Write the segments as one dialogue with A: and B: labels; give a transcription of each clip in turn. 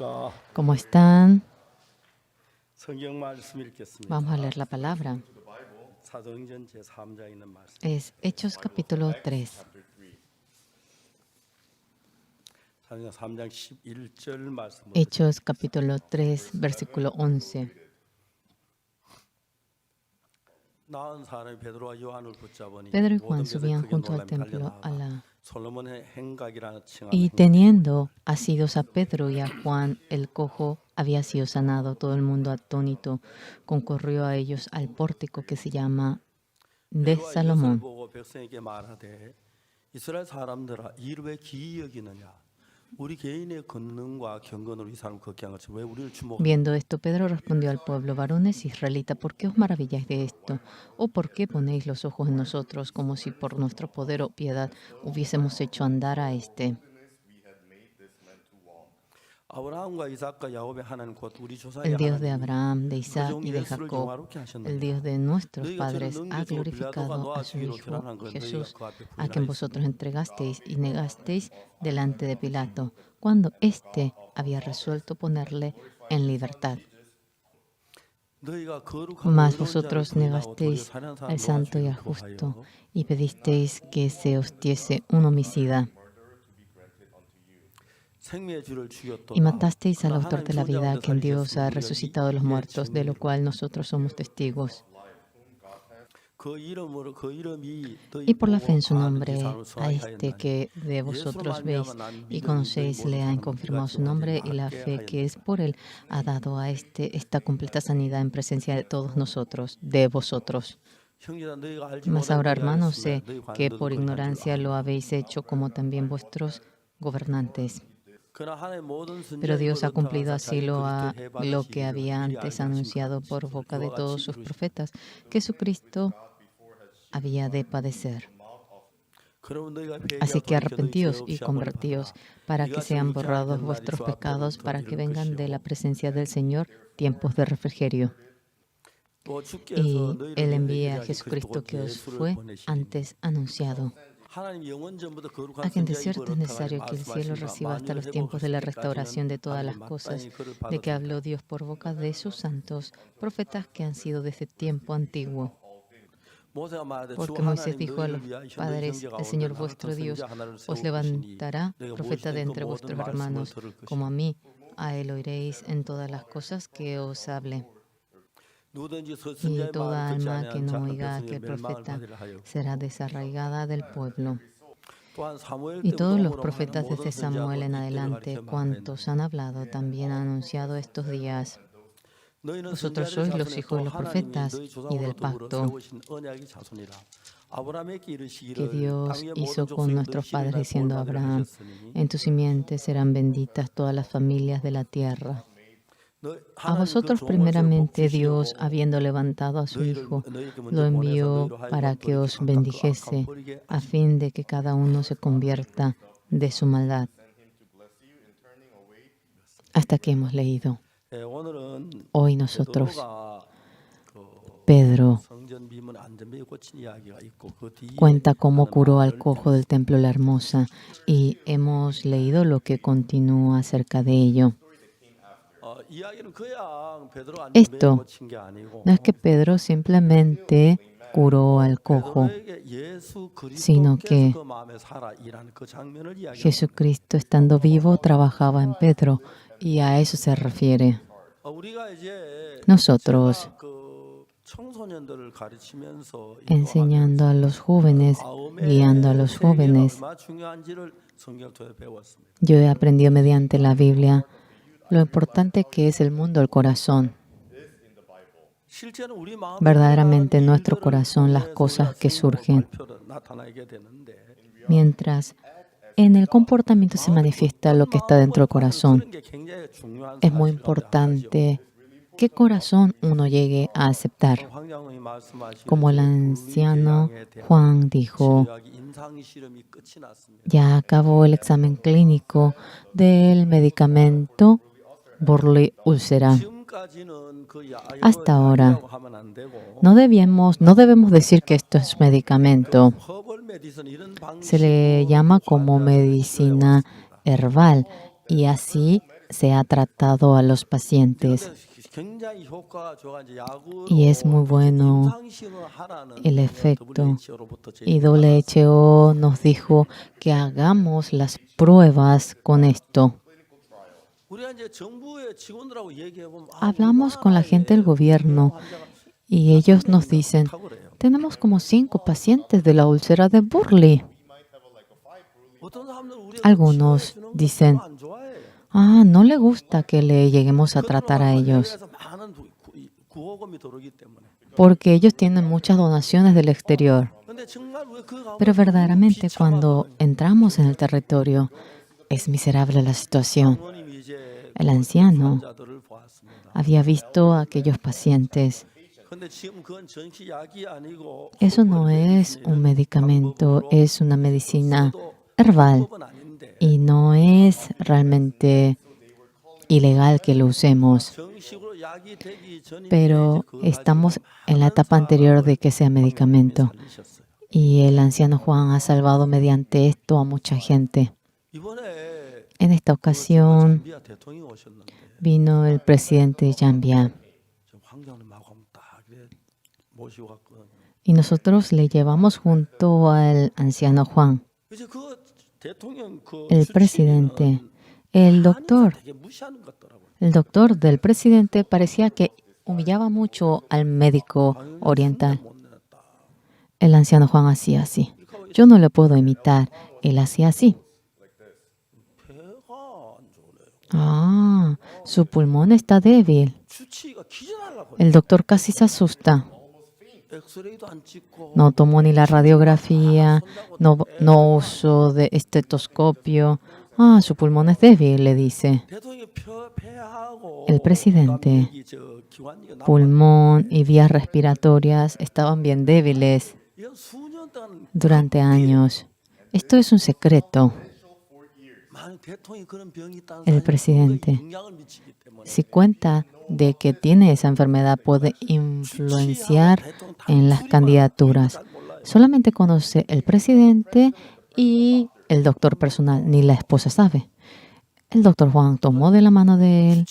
A: ¿Cómo están?
B: 성경 말씀 읽겠습니다.
A: Vamos a leer la palabra.
B: 사도행전 제3장에 있는 말씀.
A: Es Hechos capítulo 3.
B: 사도행전 3장 11절 말씀.
A: Hechos capítulo 3, versículo 11.
B: 나은 사람이 베드로와 요한을 붙잡으니
A: Pedro y Juan
B: 모든 것에
A: subían
B: 크게
A: junto al
B: 놀라며
A: templo
B: 달려나가
A: a la...
B: 솔로몬의 행각이라는 칭함을
A: Y teniendo asidos a Pedro y a Juan, el cojo había sido sanado. Todo el mundo atónito concurrió a ellos al pórtico que se llama de
B: 베드로와 이것을
A: Salomón.
B: 보고 백성에게 말하되 이스라엘 사람들아 이를 왜 기이 여기느냐 우리 개인의 권능과 경건으로 이 사람 걷게 한 것이 왜 우리를 주목하느냐.
A: Viendo esto, Pedro respondió al pueblo: varones israelitas, ¿por qué os maravilláis de esto? ¿O por qué ponéis los ojos en nosotros, como si por nuestro poder o piedad hubiésemos hecho andar a este?
B: 아브라함과 이삭과 야곱의 하나님 곧 우리 조상의
A: El Dios de
B: 하나님
A: Abraham, de
B: 그
A: Isaac
B: 종
A: y de
B: 예수를
A: Jacob,
B: 영화롭게
A: el
B: 하셨느냐.
A: Dios de nuestros
B: 너희가 저를
A: padres, ha
B: 넘겨주고 빌라도가
A: glorificado a su
B: 놓아주기로
A: Hijo
B: 결혼한 건
A: Jesús,
B: 너희가 그 앞에
A: a quien
B: 부인하였으니
A: vosotros entregasteis y negasteis delante de Pilato, cuando éste había resuelto ponerle en libertad.
B: 너희가 거룩하고
A: Mas
B: 의로운 자를
A: vosotros
B: 부인하고 도리어
A: negasteis
B: 살인한 사람을
A: al santo y al
B: 놓아주기로
A: justo
B: 구하여
A: y pedisteis que se os diese un homicida.
B: 생명의 주를 죽였도다.
A: Y matasteis al
B: 그러나
A: autor de
B: 하나님
A: la
B: 죽은
A: vida, a
B: 자가운데
A: quien Dios
B: 살리셨으니
A: ha
B: 우리가
A: resucitado de los
B: 이에
A: muertos, de lo
B: 증인이라.
A: cual nosotros somos testigos.
B: 그 이름으로 그 이름이
A: Y por la fe en su
B: 아는 이
A: nombre,
B: 사람을
A: a
B: 수하게
A: este
B: 하였나니
A: que de vosotros veis y conocéis, le han confirmado su nombre, y la fe que es por él ha dado a este esta completa sanidad en presencia de todos nosotros, de vosotros.
B: 형제들아 너희가 알지
A: Mas
B: 못하는
A: ahora,
B: 일을
A: hermanos,
B: 하였으며
A: sé
B: 너희
A: que
B: 관원들도
A: por
B: 그리한 줄
A: ignorancia
B: 알라.
A: lo habéis hecho, como también vuestros gobernantes.
B: 그러나 하나님 모든
A: Pero
B: 선지자
A: Dios ha
B: 입으로
A: cumplido
B: 나타나사
A: así
B: 자기
A: lo
B: 그리스도의
A: que había
B: 해받으시기를
A: antes
B: 미리 알게
A: anunciado
B: 하신
A: por
B: 것
A: boca de
B: 그와
A: todos
B: 같이
A: sus
B: 이루시고
A: profetas, que Jesucristo había de padecer.
B: 그러면 너희가
A: Así
B: 회개하고
A: que
B: 돌이켜 너희 죄
A: arrepentíos y
B: 없이 함을
A: convertíos
B: 받으라.
A: para
B: 이가
A: que sean
B: 정결케
A: borrados
B: 하는 날이
A: vuestros
B: 주 앞에
A: pecados,
B: 오늘
A: para que
B: 이룰
A: vengan de la
B: 것이요.
A: presencia del Señor tiempos de refrigerio.
B: 또 주께서
A: Y
B: 너희를
A: Él
B: 위해
A: envía a
B: 예비하신
A: Jesucristo
B: 그리스도 곧
A: que os
B: 예수를
A: fue
B: 보내시리니
A: antes anunciado,
B: 하나님 영원 전부터 거룩한
A: a quien de
B: 선지자
A: cierto
B: 입으로
A: es
B: 나타나니
A: necesario que el cielo
B: 말씀하신 바
A: reciba hasta
B: 만유를
A: los tiempos de la
B: 회복하실
A: restauración de
B: 때까지는
A: todas
B: 하나님
A: las cosas,
B: 마땅히 그를
A: de que
B: 받으리라.
A: habló Dios por boca de sus santos profetas que han sido desde tiempo antiguo.
B: 모세가 말하되 주
A: Porque Moisés
B: 하나님
A: dijo a los
B: 너희를 위하여 너희
A: padres:
B: 형제
A: el
B: 가운데
A: Señor
B: 나
A: vuestro
B: 같은
A: Dios
B: 선지자 하나를
A: os
B: 세울 것이니
A: levantará
B: 너희가
A: profeta de
B: 무엇이든 그
A: entre
B: 모든
A: vuestros
B: 말씀을
A: hermanos,
B: 들을
A: como
B: 것이라.
A: a mí. A él oiréis en todas las cosas que os hable.
B: 누구든지
A: Y
B: 선지자의
A: toda
B: 말을 듣지
A: alma que
B: 아니하는
A: no
B: 자는
A: oiga a
B: 백성의
A: aquel
B: 멸망을
A: profeta
B: 받으려 하여.
A: será desarraigada del pueblo.
B: 또한 사무엘
A: Y
B: 때부터
A: todos los
B: 오므로 하는
A: profetas
B: 모든
A: desde Samuel en
B: 선지자도 이때를
A: adelante,
B: 가리켜
A: cuantos
B: 말하였느니라.
A: han hablado, también han anunciado estos días.
B: 너희는
A: Vosotros
B: 선지자들의
A: sois los
B: 자손에
A: hijos
B: 또
A: de los
B: 하나님이
A: profetas
B: 너희
A: y
B: 조상으로
A: del
B: 더불어
A: pacto
B: 세우신 언약의 자손이라. 아브라함에게
A: que
B: 이르시기를
A: Dios
B: 땅 위의
A: hizo
B: 모든
A: con
B: 족속이 너희
A: nuestros
B: 씨를
A: padres,
B: 인하여
A: diciendo a
B: 복을 받으라
A: Abraham:
B: 하셨으니
A: en tu simiente serán benditas todas las familias de la tierra. A
B: 하나님 그
A: vosotros
B: 종을 세워 복
A: primeramente Dios,
B: 주시려고
A: habiendo levantado a su Hijo,
B: 너희에게
A: lo
B: 먼저 보내서
A: envió
B: 너희로
A: para
B: 하여금
A: que
B: 돌이켜
A: os
B: 각각 그 악함을
A: bendijese,
B: 버리게
A: a
B: 하시니
A: fin de que cada uno se convierta de su maldad. Hasta aquí hemos leído.
B: 오늘은
A: Hoy nosotros,
B: 베드로가
A: Pedro
B: 성전 비문 안전병에 꽂힌 이야기가 있고 그 뒤에
A: cuenta cómo
B: 하는
A: curó al
B: 말을
A: cojo del templo La Hermosa, y hemos leído lo que continúa acerca de ello.
B: 이야기는 그냥 베드로 안전병에
A: Esto
B: 꽂힌 게 아니고
A: no es que Pedro simplemente curó al cojo,
B: 베드로에게 예수
A: sino
B: 그리스도께서
A: que
B: 그 마음에 살아 일하는 그 장면을 이야기하는 겁니다.
A: Jesucristo, estando vivo, trabajaba en Pedro, y a eso se refiere.
B: 우리가 이제
A: Nosotros,
B: 제가 그 청소년들을 가르치면서
A: enseñando a los jóvenes, guiando a
B: 마음의
A: los
B: 세계가
A: jóvenes,
B: 얼마나 중요한지를 성경을 통해 배웠습니다.
A: yo he aprendido mediante la Biblia lo importante que es el mundo, el corazón.
B: 실제는 우리 마음에
A: Verdaderamente en
B: 일어나는
A: nuestro
B: 일들을
A: corazón las
B: 통해서
A: cosas
B: 우리가
A: que
B: 생명으로
A: surgen,
B: 나타나게 되는데
A: mientras en el comportamiento se manifiesta lo que está dentro del corazón.
B: 그런 게 굉장히 중요한
A: Es muy
B: 사실 가운데 하나죠.
A: importante qué corazón uno llegue a aceptar.
B: 황장님이 말씀하시기를
A: Como el anciano Juan dijo,
B: 치료약이 임상 실험이 끝이 났습니다.
A: ya acabó el examen clínico del medicamento Burley úlcera.
B: 지금까지는 그
A: Hasta ahora,
B: 약이라고 하면 안 되고
A: no debemos decir que esto es medicamento.
B: 허벌 메디슨 이런
A: Se le
B: 방식으로
A: llama como
B: 환자들을
A: medicina
B: 치료해왔습니다.
A: herbal, y así se ha tratado a los pacientes. Y es muy bueno el efecto. Y WHO nos dijo que hagamos las pruebas con esto. Hablamos con la gente del gobierno y ellos nos dicen, tenemos como 5 pacientes de la úlcera de Burley. Algunos dicen, no le gusta que le lleguemos a tratar a ellos, porque ellos tienen muchas donaciones del exterior. Pero verdaderamente cuando entramos en el territorio, es miserable la situación. El anciano había visto a aquellos pacientes. Eso no es un medicamento, es una medicina herbal y no es realmente ilegal que lo usemos. Pero estamos en la etapa anterior de que sea medicamento. Y el anciano Juan ha salvado mediante esto a mucha gente. En esta ocasión vino el presidente Zambia y nosotros le llevamos junto al anciano Juan. El presidente, el doctor del presidente parecía que humillaba mucho al médico oriental. El anciano Juan hacía así. Yo no le puedo imitar. Él hacía así. Su pulmón está débil. El doctor casi se asusta. No tomó ni la radiografía, no usó de estetoscopio. Su pulmón es débil, le dice. El presidente, pulmón y vías respiratorias estaban bien débiles durante años. Esto es un secreto. El presidente, si cuenta de que tiene esa enfermedad, puede influenciar en las candidaturas. Solamente conoce el presidente y el doctor personal, ni la esposa sabe. El doctor Juan tomó de la mano de él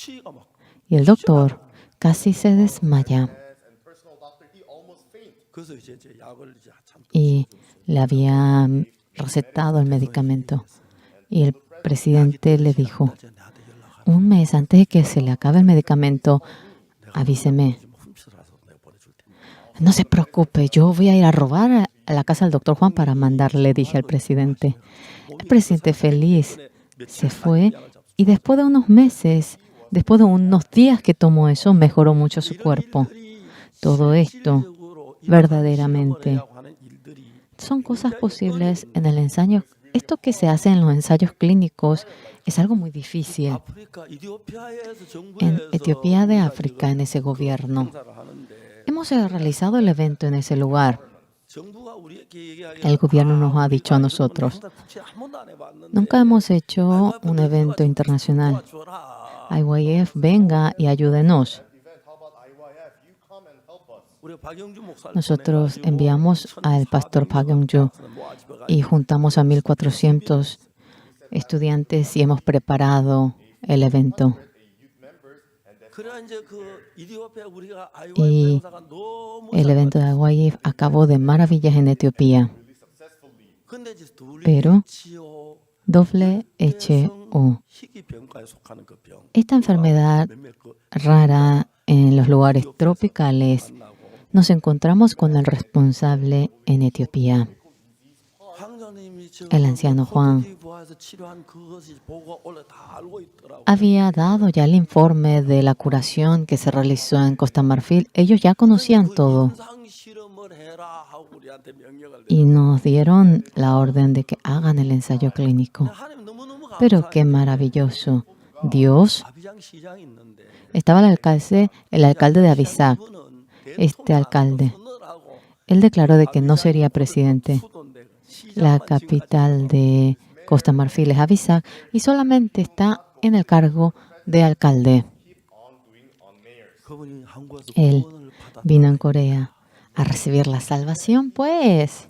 A: y el doctor casi se desmaya. Y le había recetado el medicamento. Y el presidente le dijo, un mes antes de que se le acabe el medicamento, avíseme. No se preocupe, yo voy a ir a robar a la casa del doctor Juan para mandarle, dije al presidente. El presidente feliz se fue y después de unos meses, después de unos días que tomó eso, mejoró mucho su cuerpo. Todo esto, verdaderamente, son cosas posibles en el ensayo. Esto que se hace en los ensayos clínicos es algo muy difícil. En Etiopía de África, en ese gobierno, hemos realizado el evento en ese lugar. El gobierno nos ha dicho a nosotros, nunca hemos hecho un evento internacional. IYF, venga y ayúdenos. Nosotros enviamos al pastor Park Young-ju y juntamos a 1,400 estudiantes y hemos preparado el evento. Y el evento de IYF acabó de maravillas en Etiopía. Pero WHO, esta enfermedad rara en los lugares tropicales, nos encontramos con el responsable en Etiopía, el anciano Juan. Había dado ya el informe de la curación que se realizó en Costa Marfil. Ellos ya conocían todo y nos dieron la orden de que hagan el ensayo clínico. Pero qué maravilloso. Dios, estaba el alcalde de Abisak. Este alcalde, él declaró de que no sería presidente. La capital de Costa Marfil es Abisak y solamente está en el cargo de alcalde. Él vino en Corea a recibir la salvación, pues.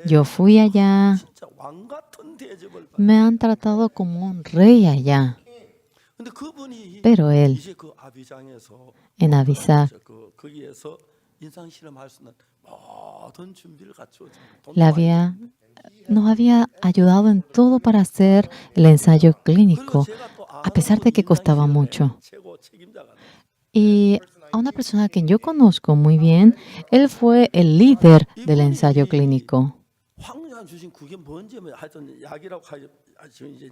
A: Yo fui allá. Me han tratado como un rey allá.
B: 근데 그분이
A: Pero él,
B: 이제 그 아비장에서
A: en Avisar,
B: 거기에서 인상 실험할 수 있는 모든 준비를 갖추어
A: nos había ayudado en todo para hacer el ensayo
B: 그리고
A: clínico,
B: 제가 또
A: a pesar
B: 아는
A: de
B: 그
A: que
B: 인상
A: costaba
B: 실험의
A: mucho.
B: 최고 책임자가 돼요.
A: Y a una persona que yo conozco muy bien, él fue el líder del ensayo clínico.
B: 황유한 주신 그게 뭔지 하여튼 약이라고 하죠. 지금 이제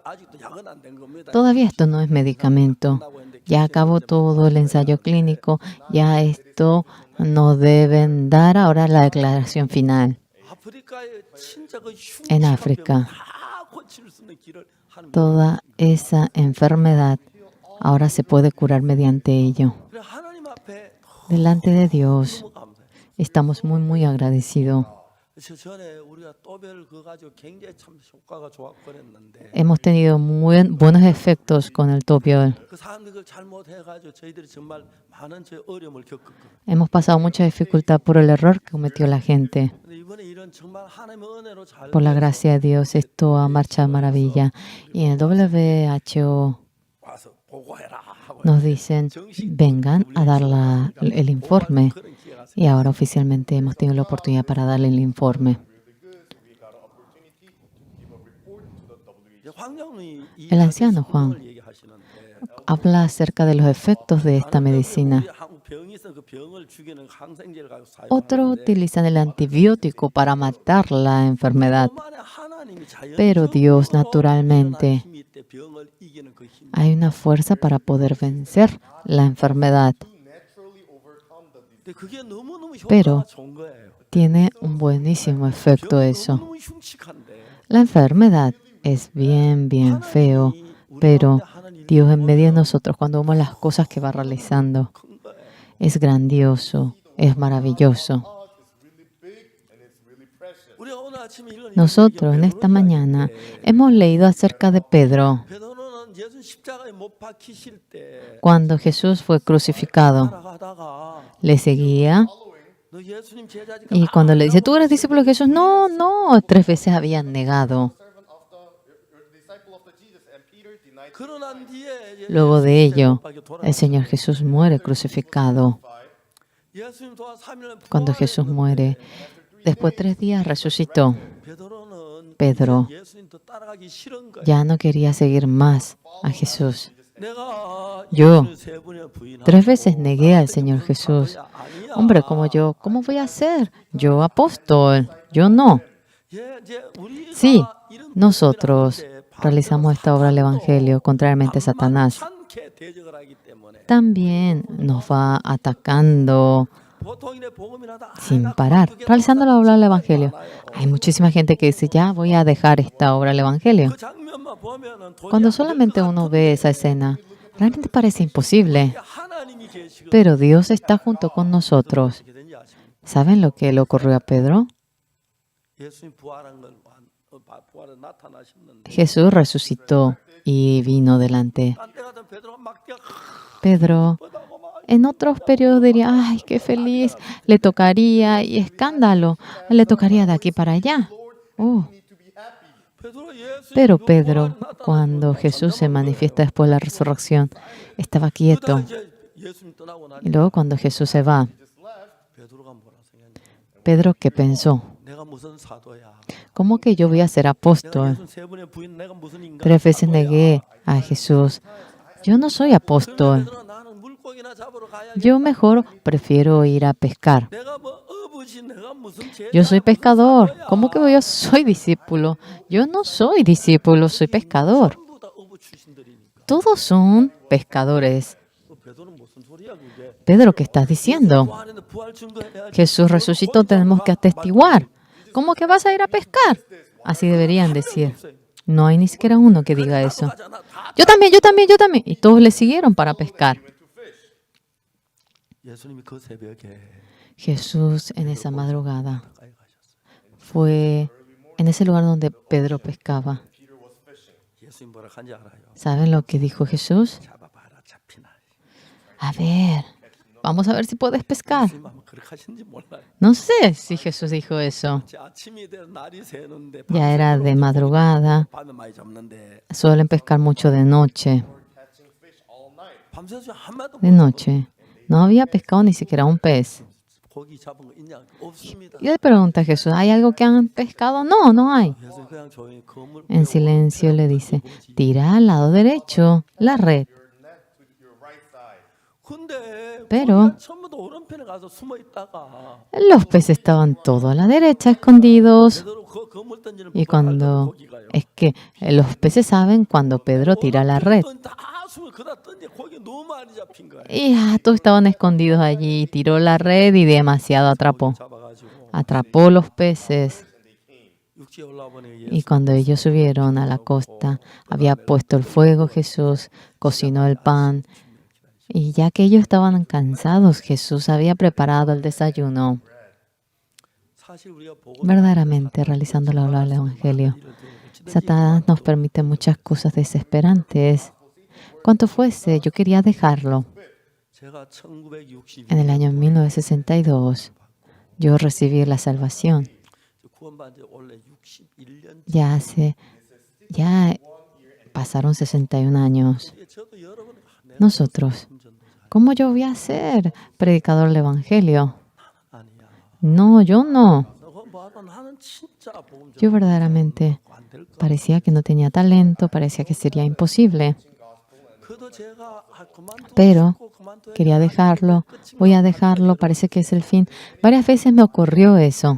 B: 아직도 약은 안 된 겁니다.
A: Todavía esto no es medicamento. Ya acabó todo el ensayo clínico. Ya esto nos deben dar ahora la declaración final.
B: 아프리카의 진짜 그
A: En
B: 흉측한
A: África,
B: 병을 다 고칠 수 있는 길을 하는
A: toda esa enfermedad ahora se puede curar mediante ello.
B: 그래 하나님 앞에
A: Delante de Dios
B: 너무 감사해요.
A: estamos muy agradecidos.
B: 저 전에 우리가 또별 그거 가지고 굉장히 참 효과가 좋았거랬는데
A: Hemos tenido buenos efectos con el topiol.
B: 그 사람들이 그걸 잘못해가지고 저희들이 정말 많은 저 어려움을 겪었거든요.
A: Hemos pasado mucha dificultad por el error que cometió la gente.
B: 근데 이번에 이런 정말 하나님의 은혜로 잘
A: Por la gracia de Dios, esto ha marchado maravilla. Y en el WHO
B: 와서 보고해라 하고
A: nos dicen, vengan a dar el informe.
B: 그런 기회가
A: Y ahora oficialmente hemos tenido la oportunidad para darle el informe. El anciano Juan habla acerca de los efectos de esta medicina. Otros utilizan el antibiótico para matar la enfermedad, pero Dios naturalmente hay una fuerza para poder vencer la enfermedad. Pero tiene un buenísimo efecto eso. La enfermedad es bien feo, pero Dios en medio de nosotros, cuando vemos las cosas que va realizando, es grandioso, es maravilloso. Nosotros en esta mañana hemos leído acerca de Pedro cuando Jesús fue crucificado. Le seguía y cuando le dice, ¿tú eres discípulo de Jesús? No, 3 veces habían negado. Luego de ello, el Señor Jesús muere crucificado. Cuando Jesús muere, después de 3 días resucitó. Pedro ya no quería seguir más a Jesús. Yo 3 veces negué al Señor Jesús. Hombre como yo, ¿cómo voy a ser? Yo apóstol, yo no. Sí, nosotros realizamos esta obra del Evangelio contrariamente a Satanás. También nos va atacando sin parar, realizando la obra del Evangelio. Hay muchísima gente que dice, ya voy a dejar esta obra del Evangelio. Cuando solamente uno ve esa escena, realmente parece imposible. Pero Dios está junto con nosotros. ¿Saben lo que le ocurrió a Pedro? Jesús resucitó y vino delante. Pedro, en otros periodos diría, ay, qué feliz, le tocaría, y escándalo, le tocaría de aquí para allá. Pero Pedro, cuando Jesús se manifiesta después de la resurrección, estaba quieto. Y luego cuando Jesús se va, Pedro, ¿qué pensó? ¿Cómo que yo voy a ser apóstol? 3 veces negué a Jesús. Yo no soy apóstol. Yo mejor prefiero ir a pescar. Yo soy pescador. ¿Cómo que yo soy discípulo? Yo no soy discípulo, soy pescador. Todos son pescadores. Pedro, ¿qué estás diciendo? Jesús resucitó, tenemos que atestiguar. ¿Cómo que vas a ir a pescar? Así deberían decir. No hay ni siquiera uno que diga eso. Yo también. Y todos le siguieron para pescar. Jesús en esa madrugada fue en ese lugar donde Pedro pescaba. ¿Saben lo que dijo Jesús? A ver, vamos a ver si puedes pescar.
B: 예수님 아마 그렇게 하신지 몰라요.
A: No sé si Jesús dijo eso.
B: 제 아침이 돼서 날이 새는데
A: Ya era de madrugada.
B: 밤에 많이 잡는데
A: Suelen pescar mucho de noche.
B: 밤새서 한 마도
A: De noche. No había pescado ni siquiera un pez.
B: 고기 잡은 거 있냐? 없습니다.
A: Y le pregunta a Jesús, ¿hay algo que han pescado? No, no hay.
B: 그래서 그냥 조용히 그물
A: En silencio le dice, tira al lado derecho la red.
B: 근데
A: Pero
B: 고기가 전부 다 오른편에 가서 숨어 있다가
A: los peces estaban todos a la derecha, escondidos.
B: 제대로 그 그물 던지는
A: Y
B: 법을 알던
A: cuando
B: 고기가요.
A: es que los peces saben cuando Pedro tira la red.
B: 다 숨어 그다 던지 고기 너무 많이 잡힌 거예요.
A: Y todos estaban escondidos allí. Tiró la red y demasiado atrapó.
B: 잡아가지고
A: Atrapó los peces.
B: 육지에 올라와 보니
A: Y cuando ellos subieron a la costa, había puesto el fuego Jesús, cocinó el pan. Y ya que ellos estaban cansados, Jesús había preparado el desayuno.
B: 사실 우리가 보고
A: Verdaderamente, realizando la obra del Evangelio, Satanás nos permite muchas cosas desesperantes. Cuanto fuese, yo quería dejarlo.
B: 제가 1960
A: En el año 1962, yo recibí la salvación.
B: 구원받은 지 원래 61년
A: Ya pasaron 61 años.
B: 저도 여러분
A: Nosotros, ¿cómo yo voy a ser predicador del Evangelio?
B: 아니야.
A: No, yo no.
B: 너 봐도 나는 진짜 복음
A: Yo verdaderamente
B: 안될 거.
A: parecía que no tenía talento, parecía que sería imposible.
B: 그래도 제가 그만두고
A: Pero
B: 싶고 그만둬야
A: quería
B: 돼.
A: dejarlo, voy a dejarlo, parece que es el fin. Varias veces me ocurrió eso.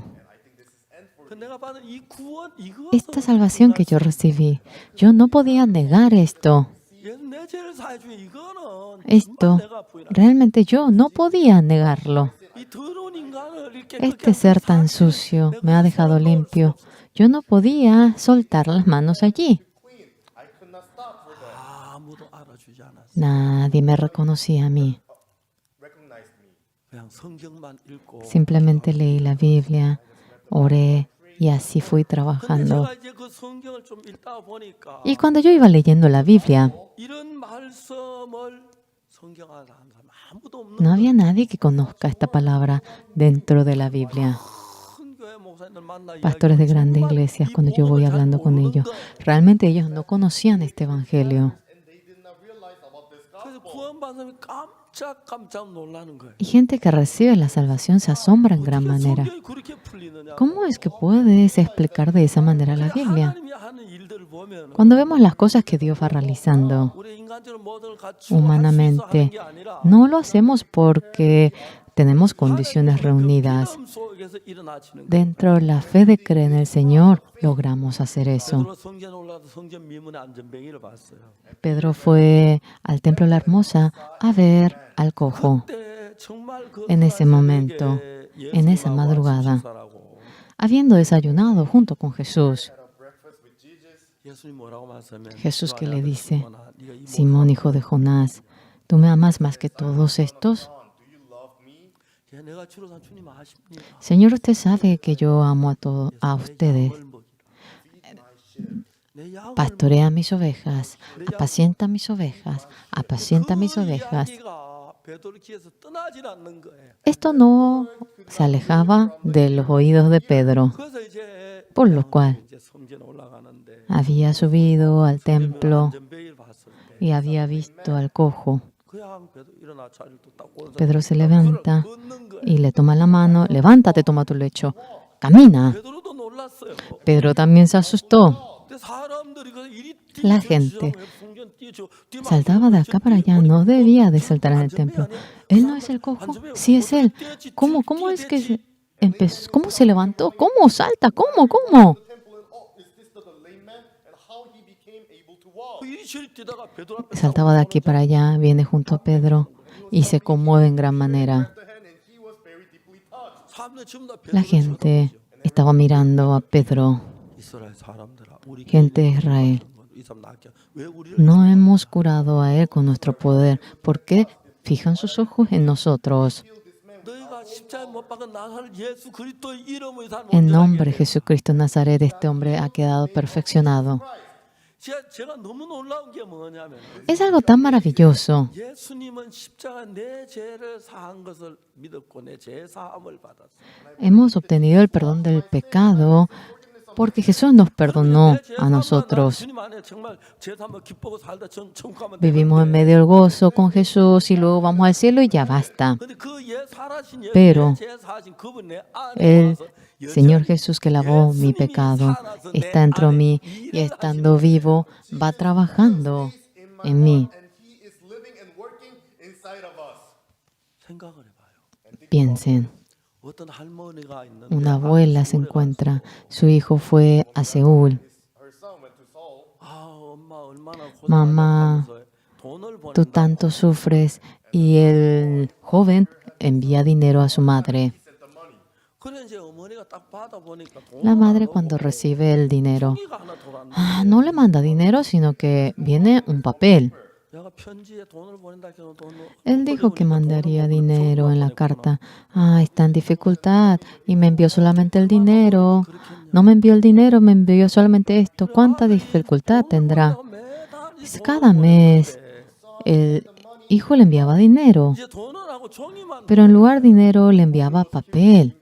B: 그 내가 받은 이 구원 이거
A: Esta salvación que yo recibí, yo no podía negar esto.
B: 내 죄를 사해 주니 이거는
A: Esto,
B: 정말 내가 부인할
A: realmente yo no podía negarlo.
B: 이 더러운 인간을 이렇게
A: Este ser tan sucio me ha dejado limpio. Yo no podía soltar las manos allí.
B: 아무도 알아주지 않았어.
A: Nadie me reconocía a mí.
B: 그냥 성경만 읽고.
A: Simplemente leí la Biblia, oré y así fui
B: 근데
A: trabajando.
B: 제가 이제 그 성경을 좀 읽다 보니까
A: Y cuando yo iba leyendo la Biblia,
B: 이런 말씀을 성경 안에 아는 사람 아무도 없는
A: no había nadie que conozca esta palabra dentro de la Biblia.
B: 큰 교회 목사님들 만나
A: Pastores de grandes iglesias, cuando yo voy hablando con ellos, realmente ellos no conocían este evangelio.
B: 그래서 구원받은 사람이 깜짝 놀라는 거예요.
A: Y gente que recibe la salvación se asombra en gran manera.
B: 성경이 그렇게 풀리느냐?
A: ¿Cómo es que puedes explicar de esa manera la Biblia?
B: 하나님이 하는 일들을 보면
A: Cuando vemos las cosas que Dios va realizando
B: 우리 인간적으로 모든 걸 갖추고
A: humanamente,
B: 하는 게 아니라
A: no lo hacemos porque tenemos condiciones reunidas.
B: 믿음 속에서 일어나지는 거예요.
A: Dentro de la fe de creer en el Señor, logramos hacer eso.
B: 베드로 성전에 올라가서 성전 미문의 안전뱅이를 봤어요.
A: Pedro fue al templo de la Hermosa a ver al cojo.
B: 그때 정말 그
A: En ese momento, en esa madrugada, habiendo desayunado junto con Jesús,
B: 예수님 뭐라고 말씀하면
A: Jesús que le dice, Simón, hijo de Jonás, ¿tú me amas más que todos estos?
B: 내가 주로 산 주님 아십니까?
A: Señor, usted sabe que yo amo a ustedes.
B: 내 양을
A: Pastorea mis ovejas, apacienta mis ovejas, apacienta mis
B: 그
A: ovejas.
B: 이야기가 베드로 귀에서 떠나질 않는 거예요.
A: Esto no se alejaba de los oídos de Pedro,
B: 그래서 이제
A: por lo cual
B: 이제 성전에 올라가는데
A: había subido al templo
B: 안전뱅이를 봤을 때
A: y había visto al cojo.
B: 그냥 베드로 일어나 자리를 딱 올라서
A: Pedro se levanta
B: 걷는 거예요.
A: y le toma la mano, levántate, toma tu lecho, camina.
B: 베드로도 놀랐어요.
A: Pedro también se asustó.
B: 근데 사람들이 그 이리
A: La gente saltaba de acá para allá, no debía de saltar en el templo. ¿Él no es el cojo? Sí es él. ¿Cómo es que empezó? ¿Cómo se levantó? ¿Cómo salta? ¿Cómo? Saltaba de aquí para allá, viene junto a Pedro y se conmueve en gran manera. La gente estaba mirando a Pedro. Gente de Israel, no hemos curado a él con nuestro poder. ¿Por qué fijan sus ojos en nosotros? En nombre de Jesucristo de Nazaret, este hombre ha quedado perfeccionado.
B: 제가 너무 놀라운 게 뭐냐면
A: Es algo tan maravilloso.
B: 예수님은 십자가 내 죄를 사한 것을 믿었고 내 죄 사함을 받았어요.
A: Hemos obtenido el perdón del pecado porque Jesús nos perdonó a nosotros.
B: 주님 안에 정말 죄 사함을 기쁘고 살다 천국 가면
A: Vivimos en
B: 되는데
A: medio del gozo con Jesús y luego vamos al cielo y ya basta.
B: 근데 그 살아신 예수
A: Pero
B: 죄 사신 그분 내 안에
A: el
B: 와서
A: Señor Jesús que lavó mi pecado está dentro de mí y estando vivo va trabajando en mí.
C: And he is living and working inside of us.
B: 생각을 해봐요.
A: Piensen,
B: 어떤 할머니가 있는데
A: una abuela se encuentra, su hijo fue a Seúl.
C: Her son went to Seoul.
B: 엄마 얼마나
A: Mamá,
B: 고생하면서 돈을
A: tú
B: 버는다.
A: tanto sufres y el joven envía dinero a su madre.
B: 그래 이제 어머니가 딱 받아 보니까
A: La madre cuando recibe el dinero,
B: 종이가 하나 돌았네.
A: no le manda dinero, sino que viene un papel.
B: 내가 편지에 돈을 보낸다 해도
A: Él dijo que mandaría dinero en la carta. Está en dificultad y me envió solamente el dinero. No me envió el dinero, me envió solamente esto. ¿Cuánta dificultad tendrá? Cada mes el hijo le enviaba dinero,
B: 이제 돈을 하고 종이만
A: pero en lugar de dinero le enviaba papel.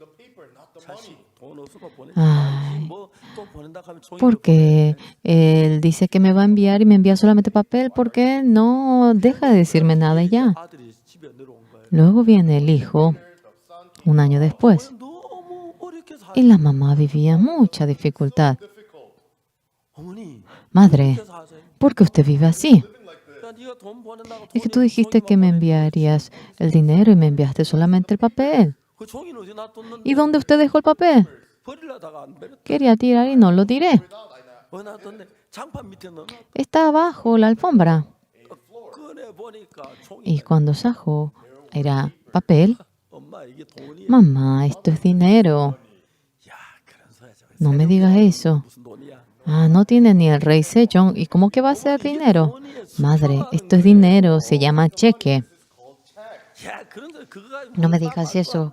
B: 자식 돈 없어서 보내.
A: Ay,
B: 뭐또 보낸다 하면 종이
A: porque él dice que me va a enviar y me envía solamente papel porque no deja de decirme nada y ya.
B: 아들이 집에 내려온 거예요.
A: Luego viene el hijo un año después
B: 너무 어렵게 살.
A: y la mamá vivía mucha dificultad.
B: 어머니
A: Madre,
B: 어떻게 사세요?
A: ¿por qué usted vive así?
B: 야, 네가 돈 보낸다고
A: Es que tú dijiste que me enviarías el dinero y me enviaste solamente el papel.
B: 그 종이는 어디 놔뒀는데
A: ¿Y dónde usted dejó el papel?
B: 버리려다가 안 버렸다.
A: Quería tirar y no lo tiré.
B: 어디 놔뒀는데 장판 밑에 넣어.
A: Está abajo la alfombra.
B: 꺼내 보니까 종이.
A: Y cuando sajo era papel.
B: 엄마 이게 돈이.
A: Mamá, esto es dinero.
B: 야 그런 소리 하지 마.
A: No me digas eso.
B: 무슨 돈이야?
A: No tiene ni el rey Sejong. ¿Y cómo que va a ser dinero? Madre, esto es dinero. Se llama cheque.
B: 야 그런 소리 그거 가지고
A: No me digas eso.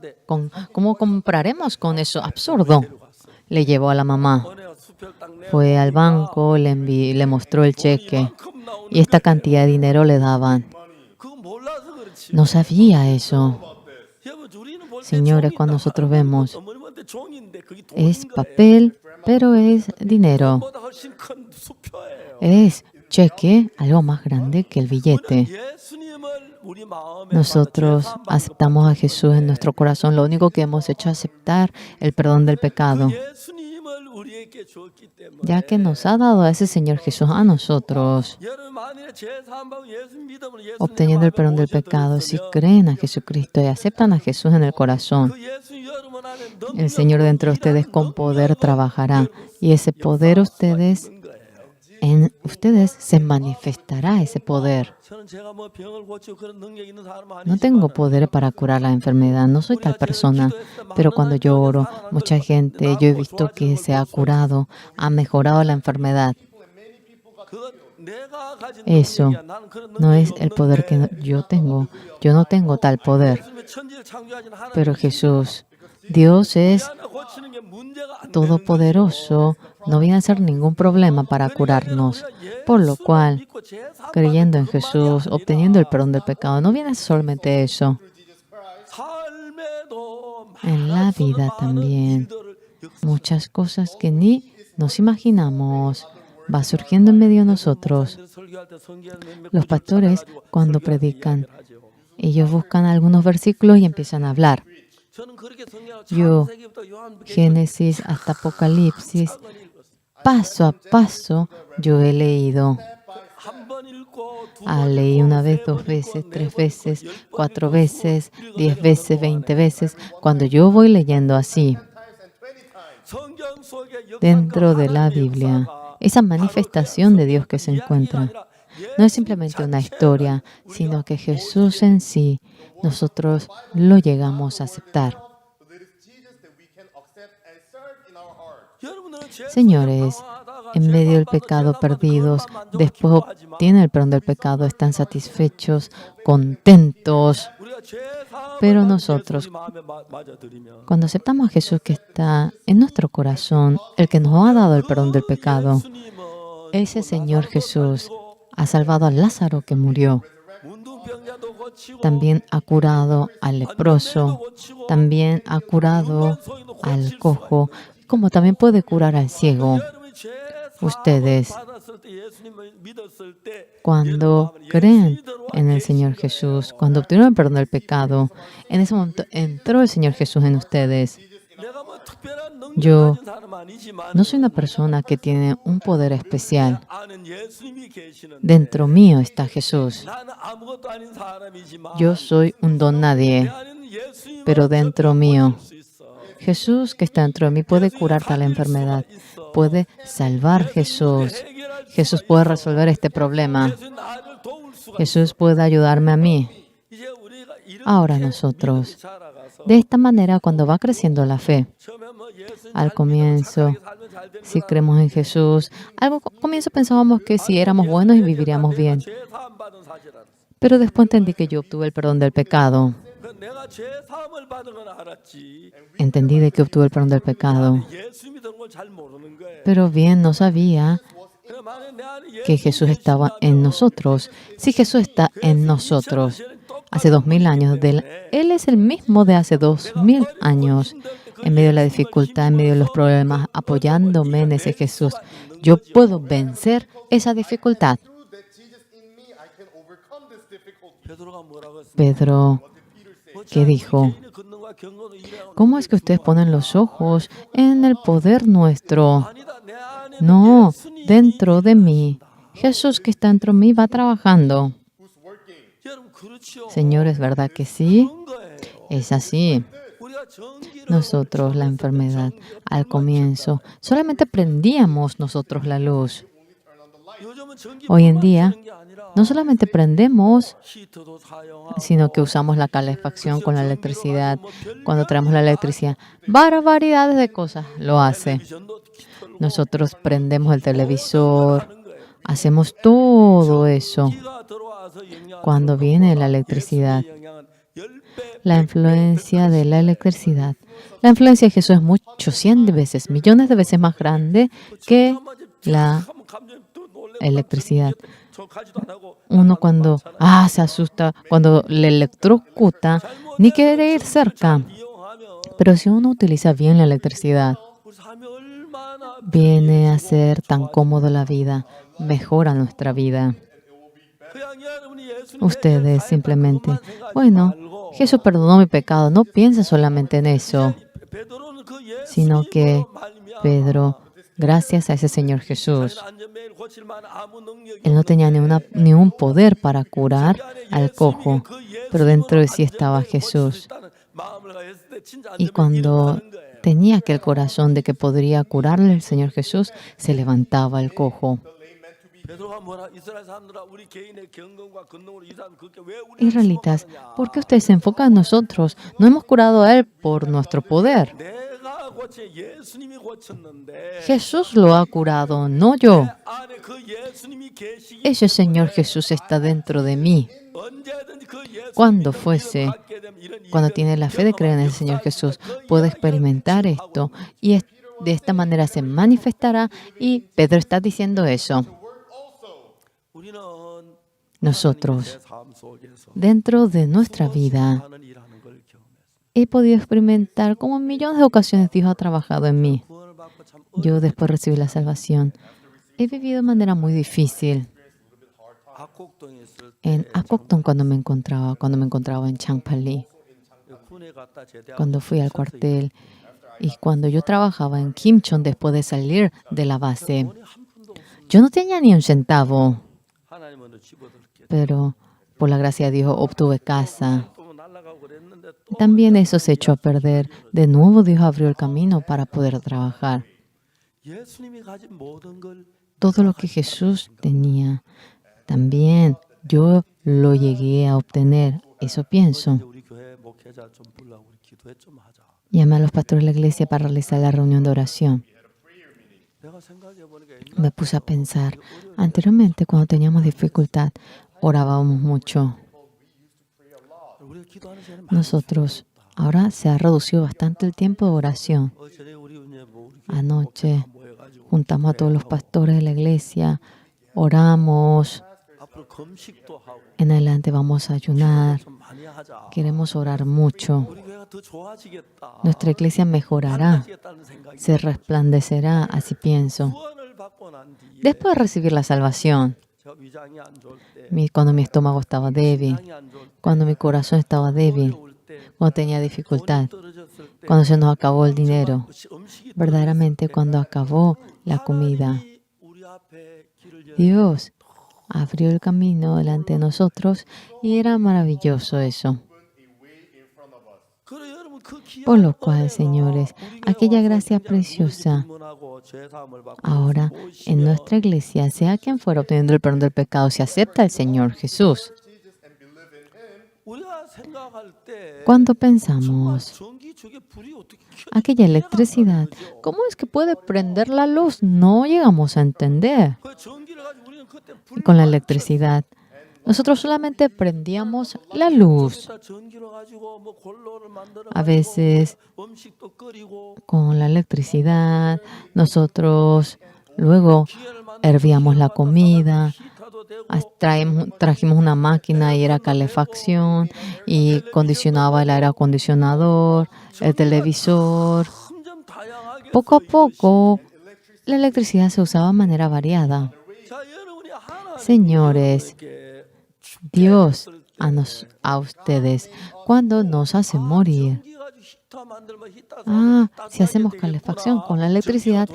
A: ¿Cómo compraremos con eso? Absurdo. Le llevó a la mamá.
B: 은혜가 수표를 딱 내.
A: Fue al banco, le mostró el cheque. Y esta cantidad de dinero le daban.
B: 그거 몰라서 그렇지.
A: No sabía eso.
B: 여러분, 우리는 볼 때
A: Señores,
B: 종이
A: cuando
B: 딱
A: nosotros
B: 하나
A: vemos,
B: 어머님한테 종인데 그게
A: es
B: 돈인 거예요.
A: papel, pero es dinero.
B: 보다 훨씬 큰 수표예요.
A: Es cheque, algo más grande que el billete.
B: 예수님을 우리 마음에
A: Nosotros aceptamos a Jesús en nuestro corazón. Lo único que hemos hecho es aceptar el perdón del pecado,
B: 예수님을 우리에게 줬기 때문에
A: ya que nos ha dado a ese Señor Jesús a nosotros,
B: 여러분 만일에 제사함하고 예수 믿음으로 예수님
A: obteniendo el perdón del pecado. Si creen a Jesucristo y aceptan a Jesús en el corazón,
B: 그 예수 여러분 안에
A: el Señor dentro de ustedes con poder trabajará y ese poder en ustedes se manifestará ese poder.
B: 저는 제가 뭐 병을 고치고 그런 능력 있는 사람
A: No tengo
B: 아니지만
A: poder para curar la enfermedad, no soy tal persona, pero cuando yo oro, mucha gente, yo he visto que se ha curado, ha mejorado la enfermedad.
B: 그건 내가 가진
A: Eso
B: 능력이야. 나는 그런
A: no
B: 능력이
A: es el poder que
B: 없는데
A: yo tengo, yo no tengo tal poder,
B: 예수님의 천지를 창조하신 하나님
A: pero Jesús, Dios es
B: 하나 고치는 게 문제가 안 되는
A: todopoderoso, no viene a ser ningún problema para curarnos, por lo cual, creyendo en Jesús, obteniendo el perdón del pecado, no viene solamente eso. En la vida también, muchas cosas que ni nos imaginamos va surgiendo en medio de nosotros. Los pastores, cuando predican, ellos buscan algunos versículos y empiezan a hablar. Yo, Génesis hasta Apocalipsis, paso a paso, yo he leído. Leí una vez, 2 veces, 3 veces, 4 veces, 10 veces, 20 veces. Cuando yo voy leyendo así, dentro de la Biblia, esa manifestación de Dios que se encuentra, no es simplemente una historia, sino que Jesús en sí, nosotros lo llegamos a aceptar. Señores, en medio del pecado perdidos, después obtienen el perdón del pecado, están satisfechos, contentos. Pero nosotros, cuando aceptamos a Jesús que está en nuestro corazón, el que nos ha dado el perdón del pecado, ese Señor Jesús ha salvado a Lázaro que murió.
B: 문둥병자도 고치고
A: También ha curado al leproso. También ha curado al cojo. Como también puede curar al ciego.
B: 여러분이 죄
A: Ustedes,
B: 받았을 때 예수님을 믿었을 때
A: cuando creen en el Señor Jesús, cuando obtuvieron el perdón del pecado, en ese momento entró el Señor Jesús en ustedes.
B: 내가 뭐 특별한
A: Yo
B: 능력 가진 사람 아니지만
A: no soy una persona que tiene un poder especial.
B: 아는 예수님이 계시는데
A: Dentro mío está Jesús.
B: 나는 아무것도 아닌 사람이지만
A: Yo soy un don
B: 내
A: nadie,
B: 안에는 예수님을
A: pero dentro mío,
B: 수 있어.
A: Jesús que está dentro de mí puede curar tal enfermedad, puede salvar Jesús. Jesús puede resolver este problema.
B: 예수님 나를 도울 수가
A: Jesús puede ayudarme a mí.
B: 이제 우리가 이렇게
A: Ahora nosotros,
B: 자라가서
A: de esta manera, cuando va creciendo la fe,
B: 처음에 뭐 예수님
A: al
B: 잘
A: comienzo,
B: 믿고 착하게 살면 잘 되는
A: si creemos en Jesús, al comienzo pensábamos que si éramos buenos y viviríamos bien,
B: 죄 사함 받은 사실 알았어.
A: pero después entendí que yo obtuve el perdón del pecado.
B: 그 내가 죄 사함을 받은 건 알았지.
A: Entendí de que obtuve el perdón del pecado,
B: 예수 믿는 걸 잘 모르는 거예요.
A: pero bien no sabía
B: 그래, 만약에 내 안에
A: que Jesús estaba en nosotros. Si Jesús está en nosotros, hace 2000 años, Él es el mismo de hace 2000 años, en medio de la dificultad, en medio de los problemas, apoyándome en ese Jesús. Yo puedo vencer esa dificultad.
C: Through that Jesus in me, I can overcome this difficulty.
B: 베드로가 뭐라고 했어?
A: Pedro, ¿qué dijo? ¿Cómo es que ustedes ponen los ojos en el poder nuestro? No, dentro de mí. Jesús que está dentro de mí va trabajando.
C: Who's working?
A: Señor, ¿es verdad que sí? Es así. Nosotros, la enfermedad, al comienzo, solamente prendíamos nosotros la luz. Hoy en día, no solamente prendemos, sino que usamos la calefacción con la electricidad. Cuando traemos la electricidad, barbaridades de cosas lo hace. Nosotros prendemos el televisor, hacemos todo eso. Cuando viene la electricidad, la influencia de la electricidad. La influencia de Jesús es mucho, 100 veces, millones de veces más grande que la electricidad. Uno cuando se asusta, cuando le electrocuta, ni quiere ir cerca. Pero si uno utiliza bien la electricidad, viene a ser tan cómodo la vida, mejora nuestra vida. Ustedes simplemente, bueno, Jesús perdonó mi pecado. No piensa solamente en eso, sino que Pedro, gracias a ese Señor Jesús, él no tenía ni un poder para curar al cojo, pero dentro de sí estaba Jesús. Y cuando tenía aquel corazón de que podría curarle el Señor Jesús, se levantaba el cojo. Israelitas, ¿por qué ustedes se enfocan en nosotros? No hemos curado a Él por nuestro poder. Jesús lo ha curado, no yo. Ese Señor Jesús está dentro de mí. Cuando tiene la fe de creer en el Señor Jesús, puede experimentar esto y de esta manera se manifestará. Y Pedro está diciendo eso. Nosotros, dentro de nuestra vida, he podido experimentar cómo en millones de ocasiones Dios ha trabajado en mí. Yo después recibí la salvación. He vivido de manera muy difícil. En Akokton cuando me encontraba en Changpali, cuando fui al cuartel y cuando yo trabajaba en Kimchon después de salir de la base, yo no tenía ni un centavo, pero por la gracia de Dios obtuve casa. También eso se echó a perder. De nuevo Dios abrió el camino para poder trabajar. Todo lo que Jesús tenía, también yo lo llegué a obtener. Eso pienso. Llamé a los pastores de la iglesia para realizar la reunión de oración. Me puse a pensar. Anteriormente, cuando teníamos dificultad, orábamos mucho. Nosotros, ahora se ha reducido bastante el tiempo de oración. Anoche, juntamos a todos los pastores de la iglesia, oramos.
B: 앞으로 금식도 하고
A: En adelante vamos a ayunar.
B: 좀 많이 하자.
A: Queremos orar mucho.
B: 우리 교회가 더 좋아지겠다.
A: Nuestra iglesia mejorará,
B: 달라지겠다는 생각이
A: se resplandecerá, así pienso.
B: 구원을 받고 난 뒤에
A: Después de recibir la salvación,
B: 저 위장이 안 좋을 때,
A: cuando mi estómago estaba débil,
B: 위장이 안 좋을 때,
A: cuando mi corazón estaba débil,
B: 어려울 때,
A: cuando tenía dificultad,
B: 떨어졌을 때,
A: cuando se nos acabó el dinero,
B: 음식이
A: verdaderamente cuando acabó la comida,
B: 하나님이 우리 앞에 길을 열.
A: Dios abrió el camino delante de nosotros y era maravilloso eso.
B: 그래, 여러분, 그 귀한
A: Por lo cual,
B: 은혜가
A: señores,
B: 우리 교회
A: aquella
B: 와서
A: gracia
B: 그냥
A: preciosa
B: 질문하고 죄 사함을 받고
A: ahora en
B: 오시면
A: nuestra iglesia, sea quien fuera obteniendo el perdón del pecado, si acepta al Señor Jesús.
B: 우리가 생각할 때
A: Cuando
B: 정말
A: pensamos,
B: 전기 저게 불이 어떻게 켜지지?
A: aquella electricidad, ¿cómo es que puede prender la luz? No llegamos a entender.
B: 그 전기를 가지고 우리는 그때
A: Y con la electricidad, nosotros solamente prendíamos la luz.
B: 불에다 전기를 가지고 뭐 골로를 만들어
A: A veces,
B: 음식도 끓이고
A: con la electricidad, nosotros luego
B: 기회를 만들어
A: hervíamos la comida,
B: 히터도 되고
A: trajimos una máquina y era calefacción y condicionaba el aire acondicionador, el televisor.
B: 점점 다양하게
A: Poco a poco, la electricidad se usaba de manera variada.
B: 자, 여러분이 하나님께
A: Señores, Dios a ustedes, cuando nos hace morir,
B: 전기 가지고 히터 만들면 히터
A: si hacemos calefacción con la electricidad,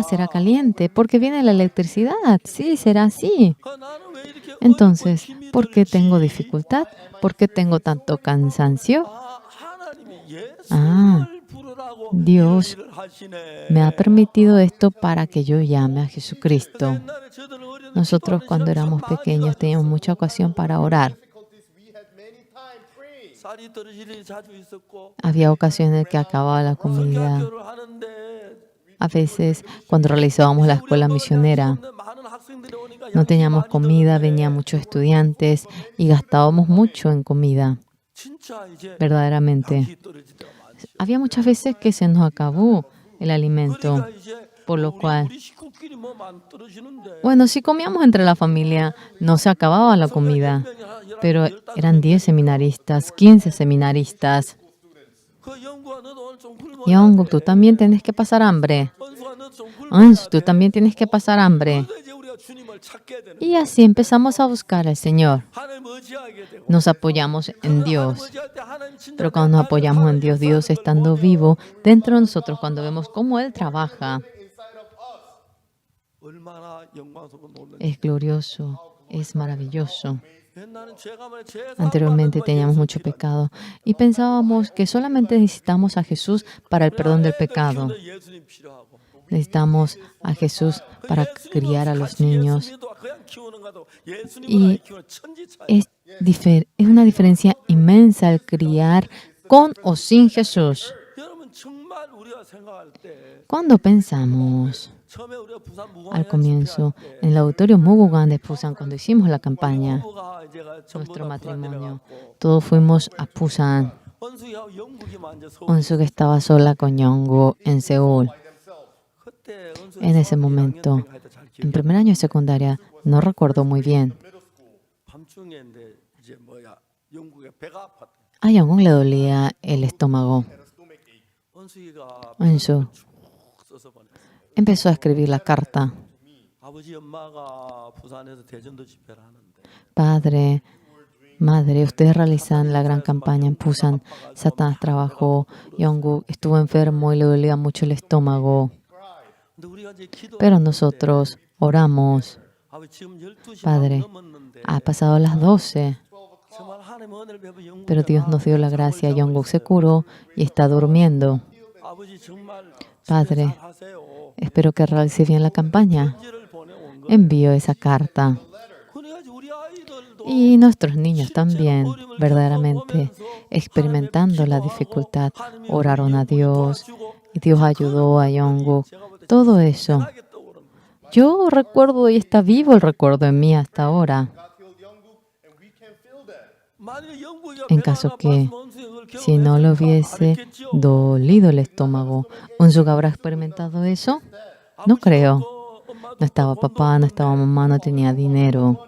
A: será caliente, porque viene la electricidad, sí, será así.
B: 나는 왜 이렇게
A: Entonces, ¿por qué tengo dificultad? ¿Por qué tengo tanto cansancio?
B: 하나님이
A: Ah,
B: 예수를 부르라고
A: Dios
B: 일을 하시네.
A: me ha permitido esto para que yo llame a Jesucristo.
B: 옛날에 저들 어렸을 때
A: Nosotros cuando éramos pequeños teníamos mucha ocasión para orar.
C: We had many time praying.
B: 쌀이 떨어질 일이 자주 있었고
A: Había ocasiones que acababa la comida.
B: 학교를 하는데
A: A veces, cuando realizábamos la escuela misionera,
B: 많은 학생들이 오니까
A: no teníamos comida, venían muchos estudiantes y gastábamos mucho en comida,
B: 진짜 이제
A: verdaderamente.
B: 이 떨어질 때가 많지.
A: Había muchas veces que se nos acabó el alimento,
B: 그러니까 이제
A: por lo cual,
B: 우리 식구끼리 뭐만 떨어지는데
A: bueno, si comíamos entre la familia, no se acababa la comida, pero eran 10 seminaristas, 15 seminaristas.
B: 그 영구야 너도 오늘 좀 굶어.
A: Yongguk, tú también tienes que pasar hambre.
B: 은수야 너도 좀 굶어.
A: Ansu, tú también tienes que pasar hambre.
B: 그래서 이제 우리가 주님을 찾게 되는.
A: Y así empezamos a buscar al Señor.
B: 하나님 의지하게 되고.
A: Nos apoyamos en Dios.
B: 의지할 때 하나님 진짜
A: Pero cuando nos apoyamos en Dios, Dios estando vivo dentro de nosotros, cuando vemos cómo Él trabaja,
B: 얼마나 영광스럽고 놀라운.
A: es glorioso, es maravilloso.
B: 옛날엔 죄가만 죄
A: Anteriormente teníamos mucho pecado y pensábamos que solamente necesitamos a Jesús para el perdón del pecado.
B: 예수님 필요하고.
A: Necesitamos a Jesús para criar a los niños.
B: 예수님도 그냥 키우는 것도 예수님을
A: Y
B: 키우는 천지 차이.
A: es una diferencia inmensa el criar con o sin Jesús.
B: 여러분 정말 우리가 생각할 때
A: Cuando pensamos
B: 처음에 우리가 부산 무공회
A: al comienzo en el auditorio Mugugan de Busan, cuando hicimos la campaña,
B: 부부가 이제가 전부
A: nuestro
B: 다 부산
A: matrimonio,
B: 내려갔고
A: todos fuimos a Busan.
B: 원수야 영국이만 이제 서울.
A: Onsu que estaba sola con Yongu en Seúl.
B: 그때 원수
A: En ese momento, en primer año de secundaria, no recuerdo muy bien.
B: 밤중에인데 이제 뭐야 영국에 배가 아팠대.
A: A Yongu le dolía el estómago.
B: 원수이가
A: Onsu
B: 쭉 써서 보내.
A: empezó a escribir la carta.
B: 아버지 엄마가 부산에서 대전도 집회를 하는데
A: Padre, madre, ustedes realizan la gran campaña en Busan. Satanás trabajó. Yongu estuvo enfermo y le dolía mucho el estómago.
B: 근데 우리가 이제 기도
A: Pero nosotros oramos.
B: 아버지 지금 12시
A: Padre,
B: 넘었는데
A: ha pasado las 12,
B: 정말 하나님 은혜를 베풀어 영국에
A: pero Dios nos dio la gracia. Yongu se curó y está durmiendo.
B: 아버지 정말
A: Padre,
B: 집회 잘하세요.
A: espero que realice bien la campaña.
B: 편지를 보내온 거.
A: Envió esa carta.
B: 그래가지고 우리 아이들도
A: Y nuestros niños también, verdaderamente, experimentando la dificultad, oraron a Dios y Dios ayudó a Yongguk. Todo eso.
B: 하게 떠오르는 거예요.
A: Yo recuerdo y está vivo el recuerdo en mí hasta ahora.
B: 만약에 영국이가
A: En
B: 배가
A: caso
B: 안
A: que,
B: 아팠으면 원수의 그걸
A: si no le
B: 경험했을까?
A: hubiese
B: 알겠지요?
A: dolido el estómago, ¿Unsuk habrá experimentado eso? No creo. No estaba papá, no estaba mamá, no tenía dinero.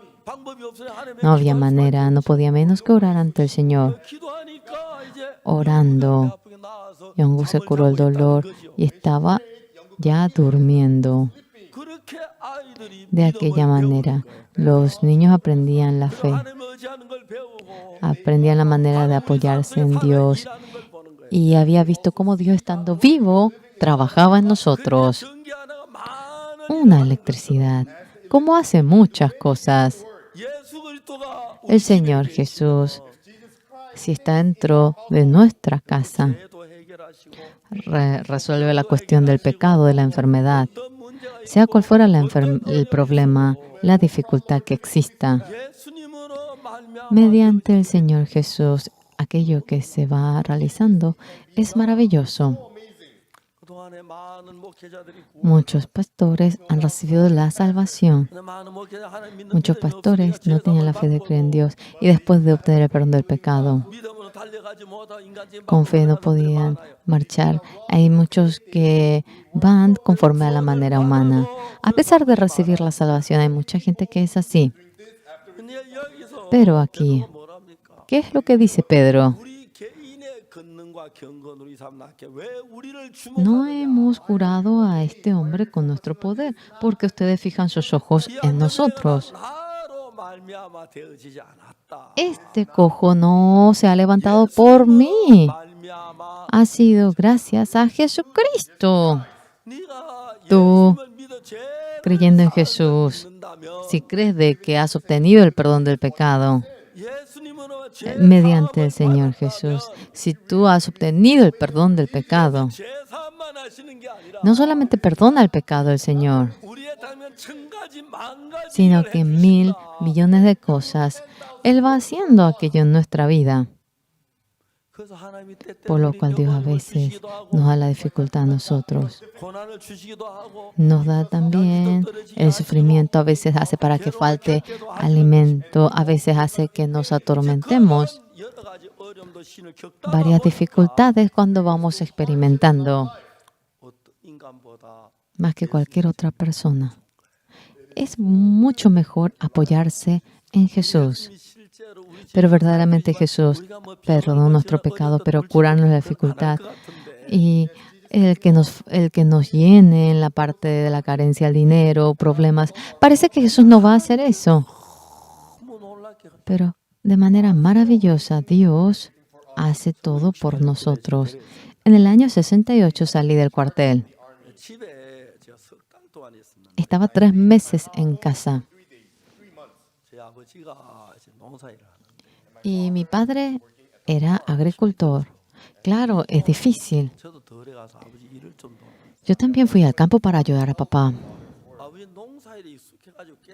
A: No había manera, no podía menos que orar ante el Señor. Orando, Jong-uk se curó el dolor y estaba ya durmiendo. De aquella manera, los niños aprendían la fe, aprendían la manera de apoyarse en Dios y había visto cómo Dios, estando vivo, trabajaba en nosotros. Una electricidad, como hace muchas cosas. El Señor Jesús, si está dentro de nuestra casa, resuelve la cuestión del pecado, de la enfermedad, sea cual fuera el problema, la dificultad que exista. Mediante el Señor Jesús, aquello que se va realizando es maravilloso. Muchos pastores han recibido la salvación. Muchos pastores no tenían la fe de creer en Dios y después de obtener el perdón del pecado, con fe no podían marchar. Hay muchos que van conforme a la manera humana. A pesar de recibir la salvación, hay mucha gente que es así. Pero aquí, ¿qué es lo que dice Pedro? No hemos curado a este hombre con nuestro poder, porque ustedes fijan sus ojos en nosotros. Este cojo no se ha levantado por mí. Ha sido gracias a Jesucristo. Tú, creyendo en Jesús, si crees de que has obtenido el perdón del pecado mediante el Señor Jesús, si tú has obtenido el perdón del pecado, no solamente perdona el pecado el Señor, sino que 1.000 millones de cosas Él va haciendo aquello en nuestra vida. Por lo cual Dios a veces nos da la dificultad a nosotros. Nos da también el sufrimiento, a veces hace para que falte alimento, a veces hace que nos atormentemos. Varias dificultades cuando vamos experimentando, más que cualquier otra persona. Es mucho mejor apoyarse en Jesús. Pero verdaderamente Jesús perdonó nuestro pecado, pero curarnos la dificultad. Y el que nos llene en la parte de la carencia del dinero, problemas. Parece que Jesús no va a hacer eso. Pero de manera maravillosa, Dios hace todo por nosotros. En el año 68 salí del cuartel. Estaba 3 meses en casa. Y mi padre era agricultor. Claro, es difícil. Yo también fui al campo para ayudar a papá.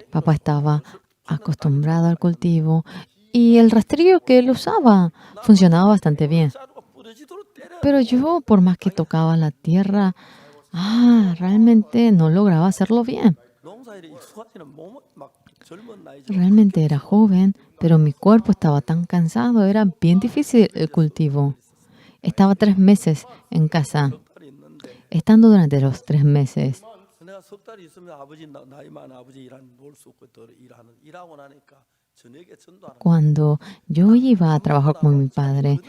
A: Papá estaba acostumbrado al cultivo y el rastrillo que él usaba funcionaba bastante bien. Pero yo, por más que tocaba la tierra, realmente no lograba hacerlo bien. Realmente era joven, pero mi cuerpo estaba tan cansado, era bien difícil el cultivo. Estaba 3 meses en casa. Estando durante los 3 meses, cuando yo iba a trabajar con mi padre,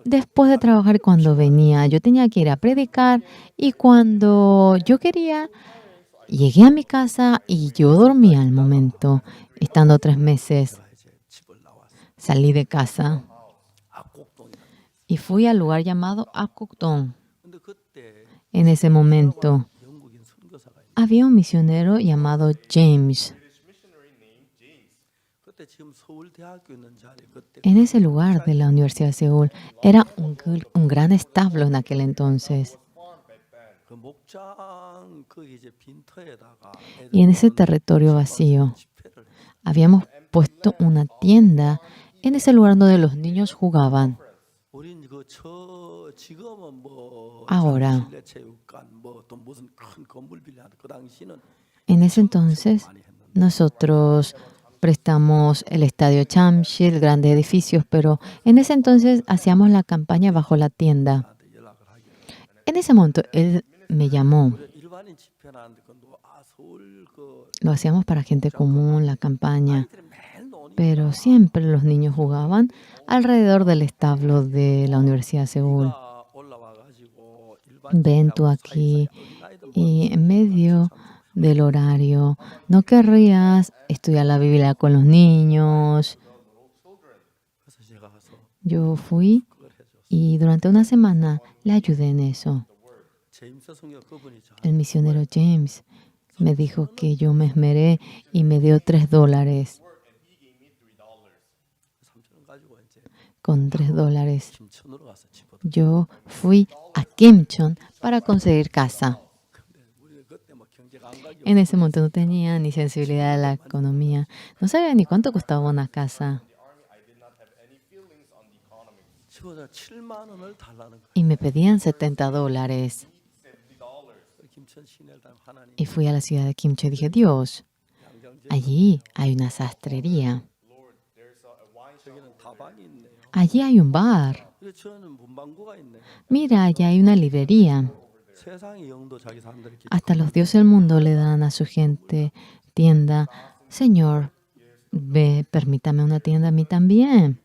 A: después de trabajar, cuando venía, yo tenía que ir a predicar y cuando yo quería, llegué a mi casa y yo dormía al momento. Estando 3 meses, salí de casa y fui al lugar llamado Akokdong. En ese momento, había un misionero llamado James. En ese lugar de la Universidad de Seúl, era un gran establo en aquel entonces. Y en ese territorio vacío, habíamos puesto una tienda en ese lugar donde los niños jugaban. Ahora, en ese entonces, nosotros prestamos el estadio Chamshil, grandes edificios, pero en ese entonces hacíamos la campaña bajo la tienda. En ese momento, él me llamó
B: 일반인 집회나는데 서울
A: Lo hacíamos para gente común, la campaña,
B: 아이들이 매일 노니까
A: pero siempre los niños jugaban alrededor del establo de la Universidad de Seúl.
B: 비가 올라와가지고 일반
A: Ven tú
B: 집회하고
A: aquí
B: 사이사이 어린아이들
A: y en
B: 모여서
A: medio
B: 참
A: del horario, ¿no querrías estudiar la Biblia con los niños?
B: 그래서 제가 가서
A: Yo fui
B: 그걸 해줬어요.
A: y durante una semana le ayudé en eso.
B: 제임스 성경 그분이 저
A: El misionero James me dijo que yo me esmeré y me dio $3.
B: 3천 원 가지고 이제
A: Con $3
B: 김천으로 가서 집어도.
A: yo fui a Kimchon para conseguir casa.
B: 근데 우리는 그때 뭐 경제 감각이
A: En ese momento no tenía ni sensibilidad de la economía. No sabía ni cuánto costaba una casa.
B: 집어서 7만 원을 달라는 거예요.
A: Y me pedían $70.
B: 김천 시내를 하나님
A: Y fui a la ciudad de Kimchi y dije, Dios,
B: 양장제
A: allí hay una sastrería.
B: 저기는 다방이 있네요.
A: Allí hay un bar.
B: 그래서 저는 문방구가 있네요.
A: Mira, allá hay una librería.
B: 세상의 영도 자기 사람들이 이렇게
A: Hasta los dioses del mundo le dan a su gente tienda. Señor, ve, permítame una tienda a mí también.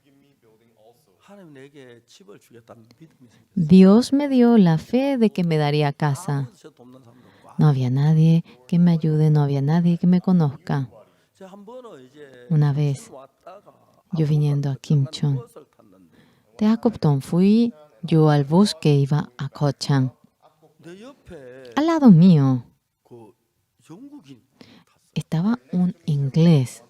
B: 하나님 내게 집을 주겠다는 믿음이 생겼어요.
A: Dios me dio la fe de que me daría casa.
B: 저 돕는 사람도 없고.
A: No había nadie que me ayude, no había nadie que me conozca.
B: 제가 한 번은 이제
A: Una vez,
B: 왔다가
A: yo viniendo a Kimchon,
B: 버스를 탔는데
A: de Akopton fui yo al bosque, iba a Kochang.
B: 내 옆에
A: Al lado mío
B: 그 영국인
A: estaba un inglés.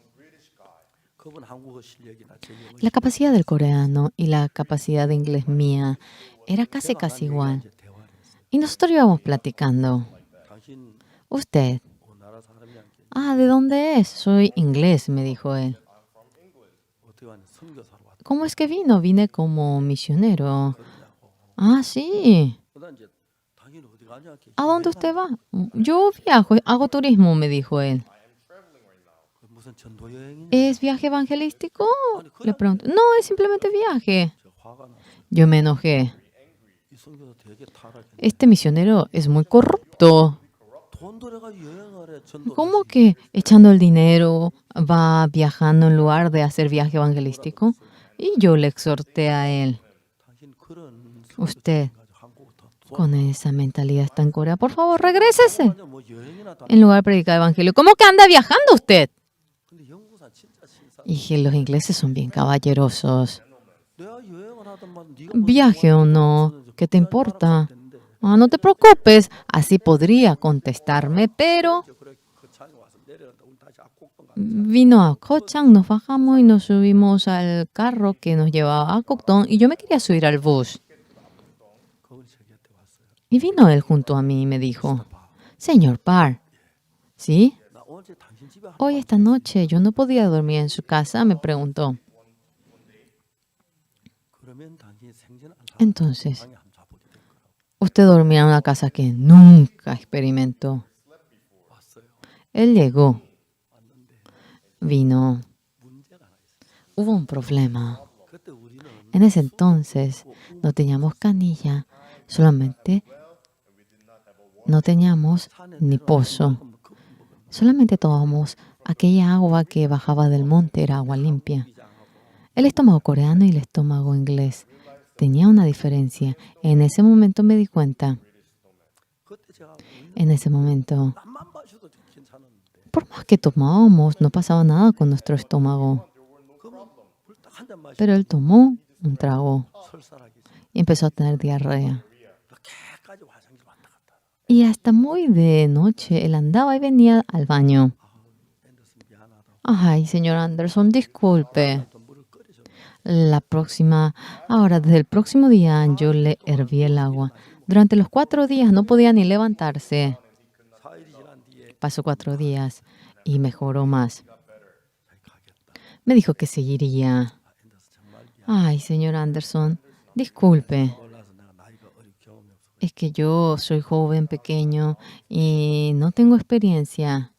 B: 그분 한국어 실력이나 제 영어
A: La capacidad del coreano y la capacidad de inglés mía era casi igual.
B: 이제 대화를 했어요.
A: Y nosotros íbamos platicando.
B: 당신
A: Usted,
B: 어느 나라 사람이야?
A: ¿de dónde es? Soy inglés, me dijo él.
B: 어떻게 왔냐? 선교사로 왔다.
A: ¿Cómo es que vino? Vine como misionero.
B: 그러냐고.
A: Sí.
B: 그다음 이제 당신 어디 가냐?
A: ¿A dónde usted va? Yo viajo, hago turismo, me dijo él.
B: 그 무슨 전도 여행이냐?
A: ¿Es viaje evangelístico? Le pregunto. No, es simplemente viaje.
B: 저 화가 나.
A: Yo me enojé.
B: 이 선교사 되게 타락했네.
A: Este misionero es muy corrupto.
B: 돈 들여가 여행을 해 전도.
A: ¿Cómo que echando el dinero va viajando en lugar de hacer viaje evangelístico? Y yo le exhorté a él.
B: 당신 그런
A: Usted,
B: 가지고 한국부터
A: con esa mentalidad está en Corea, por favor, regrésese.
B: 완전 뭐 여행이나 다.
A: En lugar de predicar evangelio. ¿Cómo que anda viajando usted?
B: 근데 영국산 진짜 신사.
A: Y dije, los ingleses son bien caballerosos.
B: 내가 여행을 하던만 네가
A: Viaje o no, ¿qué te importa? No te preocupes. Así podría contestarme, pero
B: 그래 그 차에 와서 내려간다. 우리 다시 악곡동 가.
A: vino a Kochang, nos bajamos y nos subimos al carro que nos llevaba a Koktong y yo me quería subir al bus.
B: 그분이 저기한테 왔어요.
A: Y vino él junto a mí y me dijo, Señor Parr, ¿sí?
B: 나 어제 당신 집에 한
A: Hoy esta noche yo no podía dormir en su casa, me preguntó.
B: 그러면 당신이 생전 안 살았던
A: Entonces,
B: 방에 한번 자보게 될 거라고.
A: usted dormirá en una casa que nunca experimentó.
B: 왔어요.
A: Él llegó,
B: 왔는데
A: vino,
B: 문제가 하나 있어요.
A: hubo un problema.
B: 그때 우리는
A: En ese entonces no teníamos canilla, solamente no teníamos ni pozo. Solamente tomábamos aquella agua que bajaba del monte, era agua limpia. El estómago coreano y el estómago inglés tenía una diferencia. En ese momento me di cuenta.
B: 그때 제가
A: En ese momento,
B: 맛만 마셔도 괜찮았는데
A: por más que tomábamos, no pasaba nada con nuestro estómago.
B: 그러면 불딱 한 잔 마시고
A: Pero él tomó un trago
B: 설사하기 시작해요.
A: y empezó a tener diarrea.
B: 개까지 화장실 왔다 갔다.
A: Y hasta muy de noche él andaba y venía al baño.
B: 앤더슨 미안하다고.
A: Ay, señor Anderson, disculpe.
B: 또 물을 끓여줘.
A: Ahora, desde el próximo día yo le herví el agua. Durante los 4 días no podía ni levantarse.
B: 4일이 지난 뒤에
A: Pasó 4 días y mejoró más.
B: 가겠다.
A: Me dijo que seguiría.
B: 앤더슨 정말 미안.
A: Ay, señor Anderson, disculpe.
B: 몰라서 내가 나이가 어리 경험이 없어.
A: Es que yo soy joven, pequeño y no tengo experiencia.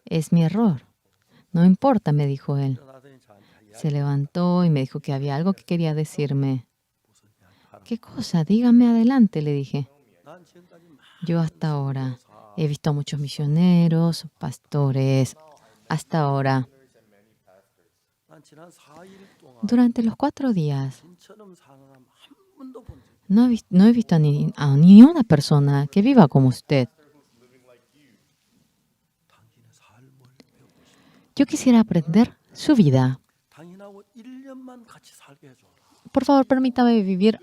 A: Es mi error. No importa, me dijo él.
B: 일어나더니 저한테 야,
A: Se levantó y me dijo que había algo que quería decirme.
B: 무슨 야, 하라.
A: ¿Qué cosa? Dígame adelante, le dije.
B: 난 지금까지
A: Yo hasta ahora He visto a muchos misioneros, pastores, hasta ahora.
B: 난 지난 4일 동안
A: Durante los 4 días,
B: 신처럼 사는 사람 한 번도 본 적이
A: no he visto a ni una persona que viva como usted.
B: 당신의 삶을 배우고 싶다.
A: Yo quisiera aprender su vida.
B: 당신하고 1년만 같이 살게 해줘라.
A: Por favor, permítame vivir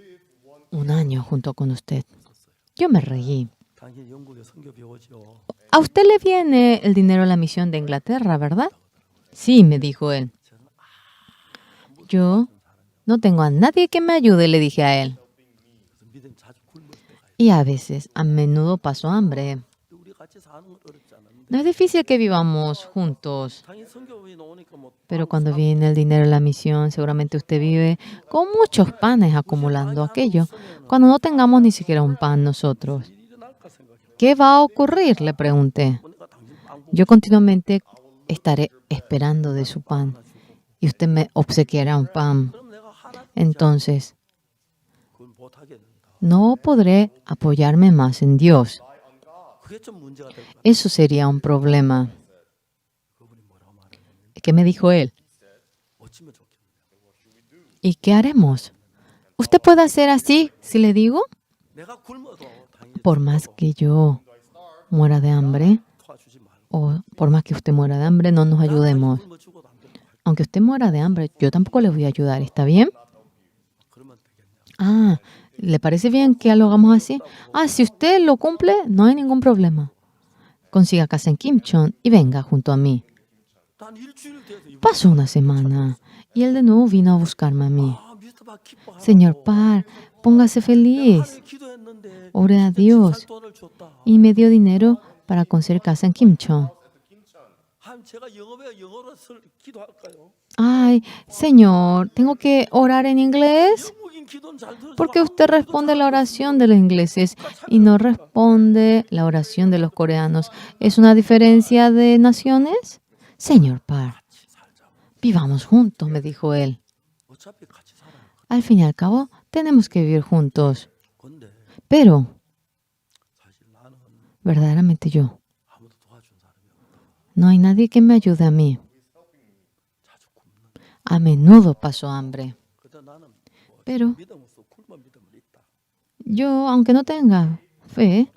A: 1 año junto con usted. Yo me reí.
B: 당신 영국에 선교 배우죠.
A: A usted le viene el dinero a la misión de Inglaterra, ¿verdad? Sí, me dijo él. Yo no tengo a nadie que me ayude, le dije a él.
B: 그래서 믿음 자주 굶을 때가 있어요.
A: Y a veces, a menudo paso hambre.
B: 우리 같이 사는 건 어렵지 않은데
A: No es difícil que vivamos juntos,
B: 당신 선교비 나오니까 뭐
A: pero cuando viene el dinero a la misión, seguramente usted vive con muchos panes acumulando aquello, cuando no tengamos ni siquiera un pan nosotros.
B: 일이 일어날까 생각해요.
A: ¿Qué va a ocurrir?, le pregunté.
B: 보니까 당신 빵
A: Yo continuamente estaré esperando de su pan y usted me obsequiará un pan.
B: 그럼 내가 하나
A: Entonces,
B: 그걸 못 하겠는다.
A: no podré apoyarme más en Dios.
B: 그게 좀 문제가 될 것 같아요.
A: Eso sería un problema.
B: 그분이 뭐라고 말했냐면
A: ¿Qué me dijo él?
B: 어찌면 좋겠느냐.
A: ¿Y qué haremos? ¿Usted puede hacer así si le digo?
B: 내가 굶어도 당연히
A: Por más que yo muera de hambre,
B: 도와주지 말고.
A: o por más que usted muera de hambre, no nos ayudemos.
B: 굶어 죽어도 안 된다.
A: Aunque usted muera de hambre, yo tampoco le voy a ayudar, ¿está bien?
B: 그러면 되겠냐.
A: Ah, ¿le parece bien que lo hagamos así? Ah, si usted lo cumple, no hay ningún problema. Consiga casa en Kimchon y venga junto a mí.
B: 난 일주일 돼서 이번
A: Pasó una semana y él de nuevo vino a buscarme a mí.
B: 미스터 박 기뻐하라고.
A: Señor Par, póngase feliz.
B: 하늘 기도했는데
A: Oré a
B: 진짜
A: Dios
B: 집살 돈을 줬다.
A: y me dio dinero para conseguir casa en Kimchon.
B: 제가 영어로 기도할까요?
A: Ay, Señor, ¿tengo que orar en inglés?
B: 영국인 기도는 잘 들어줘.
A: Porque usted responde la oración de los ingleses y no responde la oración de los coreanos. ¿Es una diferencia de naciones? Señor Par,
B: 같이 살자.
A: vivamos juntos, me dijo él.
B: 어차피 같이 살아요.
A: Al fin y al cabo, tenemos que vivir juntos.
B: 근데
A: Pero,
B: 사실 나는
A: verdaderamente yo,
B: 아무도 도와준 사람이 없다.
A: no hay nadie que me ayude a mí.
B: 자주 굶는.
A: A menudo paso hambre.
B: 그때 나는 뭐
A: Pero
B: 믿음 없어. 굶어 믿음은 있다.
A: yo, aunque no tenga fe,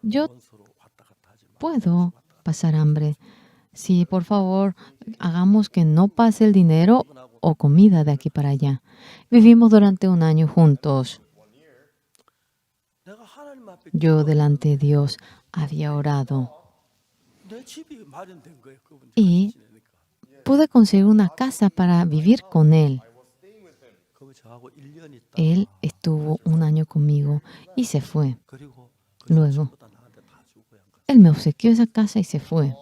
A: yo
B: 원수로 왔다 갔다 하지 마.
A: puedo pasar hambre. Sí, por favor, hagamos que no pase el dinero o comida de aquí para allá. Vivimos durante 1 año juntos.
B: 내가 하나님 앞에
A: Yo delante de Dios había orado
B: 내 집이 마련된 거예요. 그분
A: y
B: 지내니까.
A: pude conseguir una casa para vivir con él.
B: 그분 저하고 1년 있다.
A: Él estuvo 1 año conmigo y se fue.
B: 그리고
A: Luego,
B: 전부 다 나한테 다 주고 한 거야.
A: él me obsequió esa casa y se fue.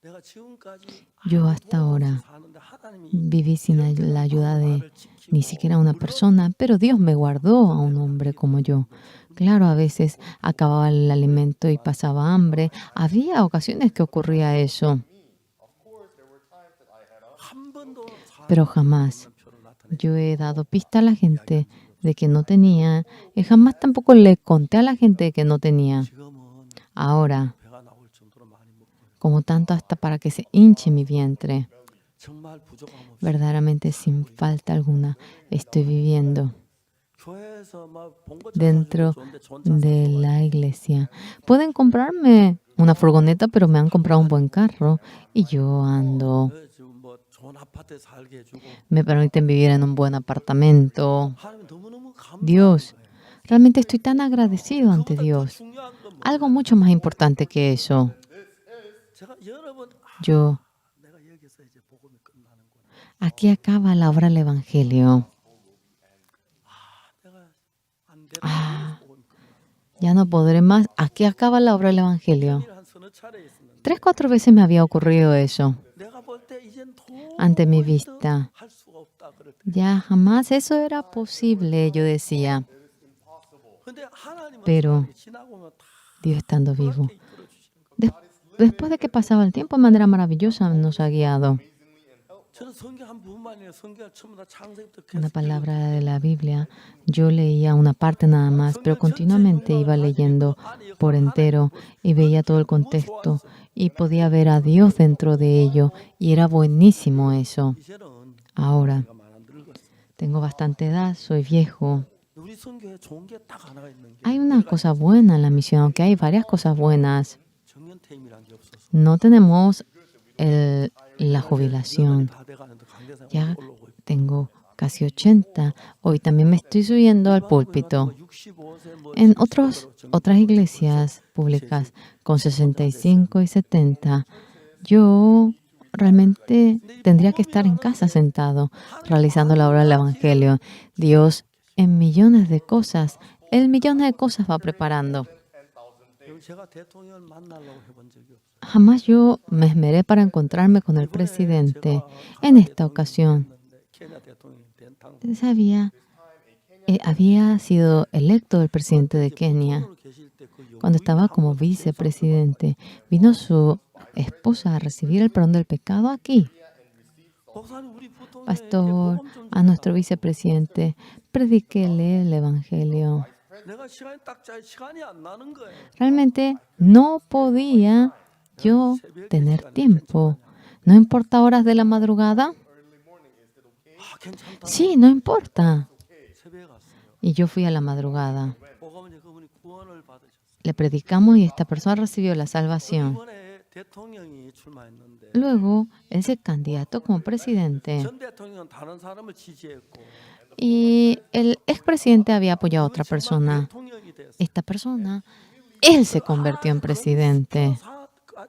B: 내가 지금까지
A: Yo hasta ahora
B: 사는데 하나님이
A: viví sin la ayuda de ni siquiera una persona, pero Dios me guardó a un hombre como yo. Claro, a veces acababa el alimento y pasaba hambre. Había ocasiones que ocurría eso,
B: 한 번도
A: pero jamás
B: 표를 나타내.
A: yo he dado pista a la gente de que no tenía y jamás tampoco le conté a la gente que no tenía.
B: 지금은
A: Ahora,
B: 배가 나올 정도로 많이 먹고
A: como tanto hasta para que se hinche mi vientre,
B: 정말 부족함 없이
A: verdaderamente sin falta alguna, estoy viviendo
B: 교회에서 막 본거
A: dentro
B: 좋은데 좋은 차
A: de la iglesia. Pueden comprarme una furgoneta, pero me han comprado un buen carro y yo ando.
B: 지금 뭐 좋은 아파트에 살게 해주고
A: Me permiten vivir en un buen apartamento.
B: 하나님 너무너무 감사한
A: Dios,
B: 거예요.
A: realmente estoy tan agradecido ante
B: 그보다 더
A: Dios.
B: 중요한 건 뭐?
A: Algo mucho más importante que eso.
B: 제가 여러 번
A: Yo,
B: 내가 여기서 이제 복음이 끝나는구나.
A: aquí acaba la obra del Evangelio.
B: 내가 안 되는
A: Ah.
B: 복음이 끝나.
A: Ya no podré más. Aquí acaba la obra del Evangelio.
B: 한 서너 차례 있었는데
A: 3, 4 veces me había ocurrido eso.
B: 내가 볼 때 이젠
A: Ante mi
B: 도저히
A: vista.
B: 할 수가 없다 그럴 때.
A: Ya jamás eso era posible, yo decía.
B: 근데 하나님은
A: Pero
B: 지나고 오면 다
A: Dios estando vivo.
B: 이끌어 주시는 거.
A: Después de que pasaba el tiempo, de manera maravillosa nos ha guiado.
B: 저는 성경 한 부분만 아니라 성경을 전부 다 창세기부터
A: una
B: 계속
A: palabra de la Biblia. Yo leía una parte nada más, pero continuamente iba leyendo por entero y veía todo el contexto y podía ver a Dios dentro de ello y era buenísimo eso.
B: 이제는
A: Ahora,
B: 내가 말 안 들었어.
A: tengo bastante edad, soy viejo.
B: 우리 성경에 좋은 게 딱 하나가 있는 게
A: Hay una cosa buena en la misión, aunque hay varias cosas buenas.
B: 정년퇴임이란 게 없어서
A: No tenemos la jubilación.
B: 다 돼가는데 강대상
A: Ya
B: 올라오고 있고
A: tengo casi 80. Hoy también me estoy subiendo al púlpito.
B: 65세 뭐
A: En otras iglesias públicas con 65 y 70, yo realmente tendría que estar en casa sentado, realizando la obra del Evangelio. Dios en millones de cosas, Él millones de cosas va preparando.
B: 제가 대통령을 만나려고 해본 적이 없어요.
A: Jamás yo me esmeré para encontrarme con el presidente. En esta ocasión,
B: 케냐 대통령이 된 당
A: había sido electo el presidente de Kenia.
B: 계실 때그
A: Cuando estaba como vicepresidente, vino su esposa a recibir el perdón del pecado aquí.
B: 목사님 우리 보통
A: Pastor, a nuestro vicepresidente, prediquele el evangelio.
B: 내가 시간이 딱 짜야 시간이 안 나는 거예요.
A: Realmente no podía yo tener tiempo. ¿No importa horas de la madrugada?
B: 아 괜찮다.
A: Sí, no importa.
B: 새벽에 갔어요.
A: Y yo fui a la madrugada.
B: 오가면 그분이 구원을 받으셨어요.
A: Le predicamos y esta persona recibió la salvación.
B: 이번에 대통령이 출마했는데
A: Luego, él se candidató como presidente.
B: 전 대통령은 다른 사람을 지지했고
A: Y el expresidente había apoyado a otra persona.
B: 대통령이 됐어요.
A: Esta persona, él se convirtió en presidente.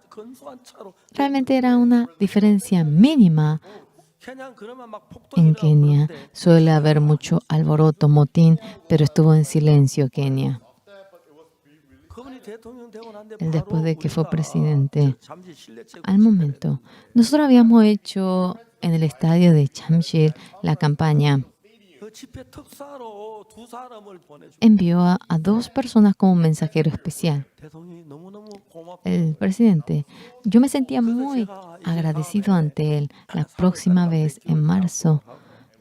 B: 근소한 차로
A: Realmente era una diferencia mínima.
B: 케냐는 그러면 막
A: En
B: 폭동이라고
A: Kenia
B: 그러는데
A: suele haber mucho alboroto, motín, pero estuvo en silencio Kenia.
B: 그분이 대통령 되고 난데
A: Él después de que fue
B: 우리가
A: presidente,
B: 잠시 실내체육
A: al momento, nosotros habíamos hecho en el estadio de Chamshir la campaña.
B: 그 집회 특사로 두 사람을 보내주고
A: Envió a dos personas como mensajero especial.
B: 대통령이 너무너무 고맙고
A: El presidente, yo me sentía muy agradecido ante él. La próxima vez, en marzo,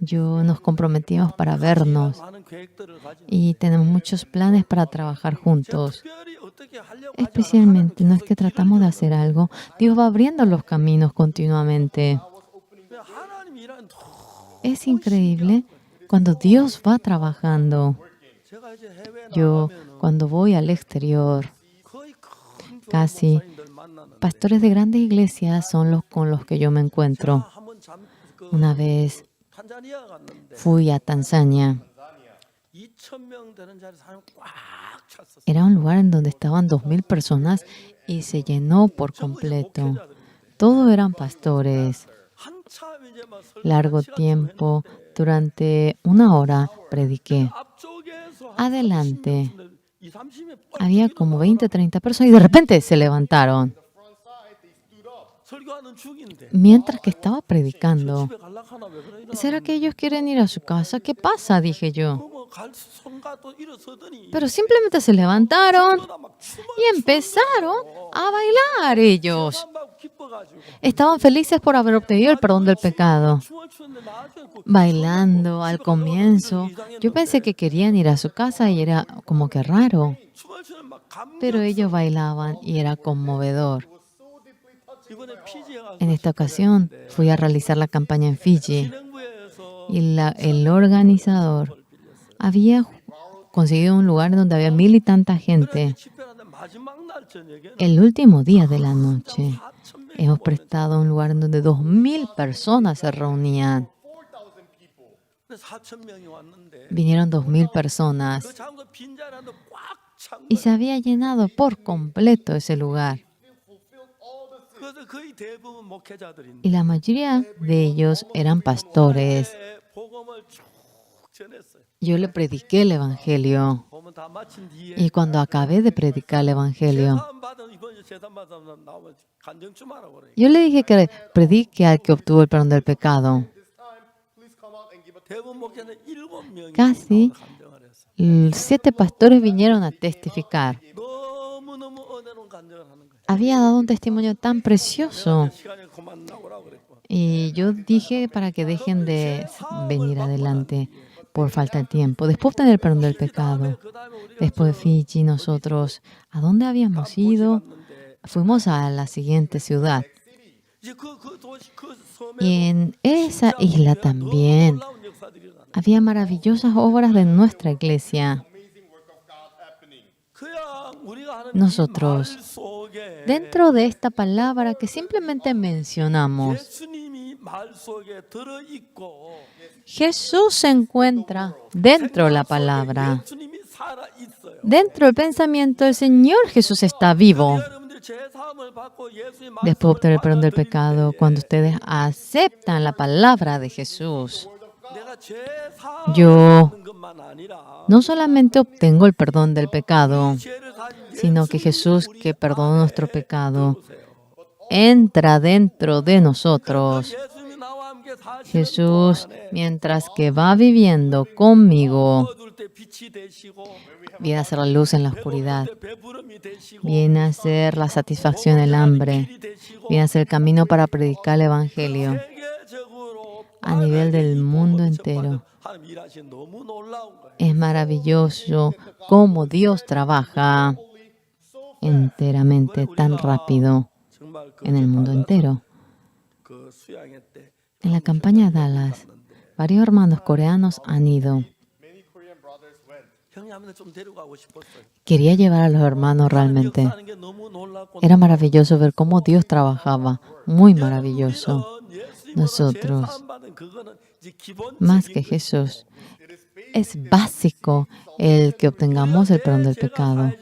A: nos comprometimos para vernos
B: 많은 계획들을 가지고
A: y tenemos muchos planes para trabajar juntos.
B: 특별히 어떻게 하려고 하지
A: Especialmente, no es que tratamos de hacer algo, Dios va abriendo los caminos continuamente.
B: 않아요. 하나님 일하는
A: Es increíble cuando Dios va trabajando.
B: 제가 이제 해외
A: Yo,
B: 나가면은
A: cuando voy al exterior,
B: 거의 큰 교회
A: casi
B: 목사님들 만나는데
A: pastores de grandes iglesias son los con los que yo me encuentro.
B: 한번
A: Una vez
B: 탄자니아 갔는데
A: fui a Tanzania.
B: 2,000명 되는 자리 사람 꽉 찼었어요.
A: Era un lugar en donde estaban 2,000 personas y se llenó por completo. Todos eran pastores.
B: 한참 이제 막
A: Largo tiempo, durante una hora, prediqué.
B: 앞쪽에서
A: Adelante.
B: 2, 30명
A: Había como 20, 30 personas y de repente se levantaron.
B: 설교하는 중인데
A: Mientras que estaba predicando.
B: 집에 갈라 하나 왜 그래?
A: ¿Será que ellos quieren ir a su casa? ¿Qué pasa? Dije yo.
B: 뭐갈 손가 또 일어서더니
A: Pero simplemente se levantaron
B: 막 춤을
A: y empezaron a bailar ellos.
B: 막 기뻐가지고
A: Estaban felices por haber obtenido el perdón del pecado.
B: 춤을 추는데 나중에 그
A: Bailando al comienzo. Yo pensé que querían ir a su casa y era como que raro.
B: 춤을 추는 막 감격.
A: Pero ellos bailaban y era conmovedor.
B: 이번에 피지에 가서
A: En esta ocasión fui a realizar la campaña en Fiji
B: 진행부에서
A: y el organizador había conseguido un lugar donde había 1,000 y tanta gente.
B: 집회하는 마지막 날 저녁에는
A: El último día de la noche
B: 4,000명
A: hemos prestado un lugar en donde 2,000 personas se reunían.
B: 4,000명이 왔는데
A: Vinieron 2,000 personas
B: 그 장소 빈자리도 꽉 찬
A: y
B: 거예요.
A: se había llenado por completo ese lugar.
B: 그래서 거의 대부분 목회자들인데
A: Y la mayoría de ellos eran pastores.
B: 복음을 쭉 전했어요.
A: Yo le prediqué el Evangelio.
B: 복음 다 마친 뒤에
A: Y cuando acabé de predicar el Evangelio,
B: 재산 받은 이번 재산 받은 나오면 간증 좀 하라고 그래.
A: yo le dije que predique al que obtuvo el perdón del pecado.
B: 대부분 목회자는 7명이
A: Casi
B: 간증을 했어.
A: 7 pastores vinieron a testificar.
B: 너무너무 은혜로운 간증을 하는 거예요.
A: Había dado un testimonio tan precioso.
B: 시간이 그만 나오라고 그랬고.
A: Y yo dije para que dejen de venir adelante por falta de tiempo. Después de obtener el perdón del pecado, después de Fiji, nosotros, ¿a dónde habíamos ido? Fuimos a la siguiente ciudad. Y en esa isla también había maravillosas obras de nuestra iglesia. Nosotros, dentro de esta palabra que simplemente mencionamos, Jesús se encuentra dentro de la palabra. Dentro del pensamiento del Señor Jesús está vivo. Después de obtener el perdón del pecado, cuando ustedes aceptan la palabra de Jesús, yo no solamente obtengo el perdón del pecado, sino que Jesús, que perdona nuestro pecado, entra dentro de nosotros. Jesús, mientras que va viviendo conmigo, viene a ser la luz en la oscuridad, viene a ser la satisfacción del hambre, viene a ser el camino para predicar el Evangelio a nivel del mundo entero. Es maravilloso cómo Dios trabaja enteramente, tan rápido en el mundo entero. En la campaña Dallas, varios hermanos coreanos han ido. Quería llevar a los hermanos realmente. Era maravilloso ver cómo Dios trabajaba, muy maravilloso. Nosotros, más que Jesús, es básico el que obtengamos el perdón del pecado.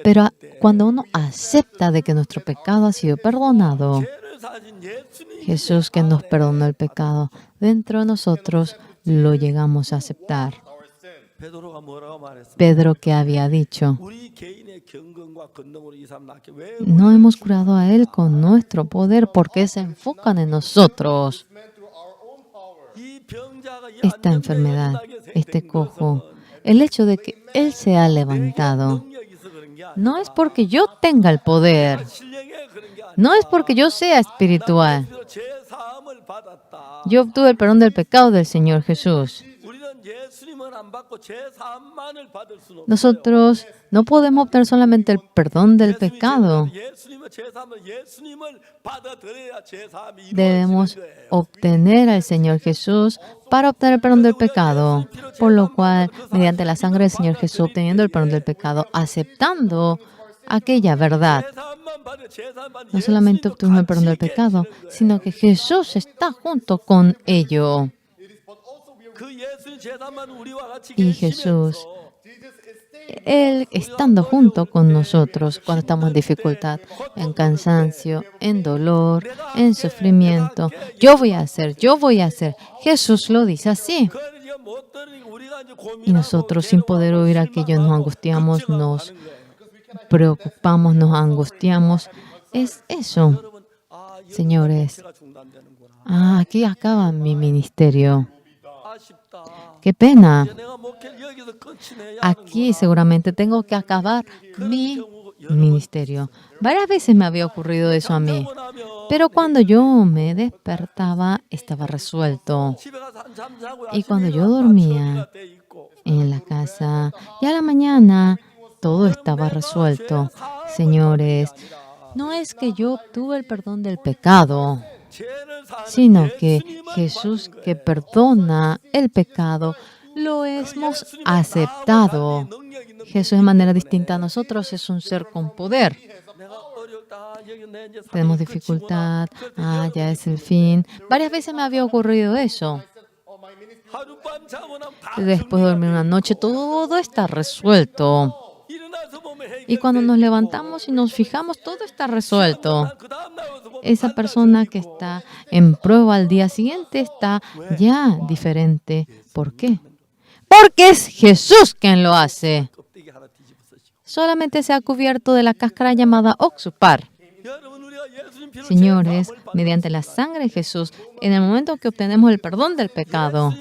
A: Pero cuando uno acepta de que nuestro pecado ha sido perdonado, Jesús que nos perdonó el pecado, dentro de nosotros lo llegamos a aceptar. Pedro que había dicho, no hemos curado a Él con nuestro poder porque se enfocan en nosotros. Esta enfermedad, este cojo, el hecho de que Él se ha levantado, no es porque yo tenga el poder, no es porque yo sea espiritual. Yo obtuve el perdón del pecado del Señor Jesús. Nosotros no podemos obtener solamente el perdón del pecado. Debemos obtener al Señor Jesús para obtener el perdón del pecado. Por lo cual, mediante la sangre del Señor Jesús, obteniendo el perdón del pecado, aceptando aquella verdad, no solamente obtuvimos el perdón del pecado, sino que Jesús está junto con ello. Y Jesús, Él estando junto con nosotros cuando estamos en dificultad, en cansancio, en dolor, en sufrimiento. Yo voy a hacer. Jesús lo dice así. Y nosotros, sin poder oír aquello, nos angustiamos, nos preocupamos, nos angustiamos. Es eso, señores. Aquí acaba mi ministerio. ¡Qué pena! Aquí seguramente tengo que acabar mi ministerio. Varias veces me había ocurrido eso a mí. Pero cuando yo me despertaba, estaba resuelto. Y cuando yo dormía en la casa, y a la mañana, todo estaba resuelto. Señores, no es que yo obtuve el perdón del pecado, sino que Jesús que perdona el pecado, lo hemos aceptado. Jesús de manera distinta a nosotros es un ser con poder. Tenemos dificultad, ya es el fin. Varias veces me había ocurrido eso. Después de dormir una noche, todo está resuelto. Y cuando nos levantamos y nos fijamos, todo está resuelto. Esa persona que está en prueba al día siguiente está ya diferente. ¿Por qué? Porque es Jesús quien lo hace. Solamente se ha cubierto de la cáscara llamada oxupar. Señores, mediante la sangre de Jesús, en el momento que obtenemos el perdón del pecado,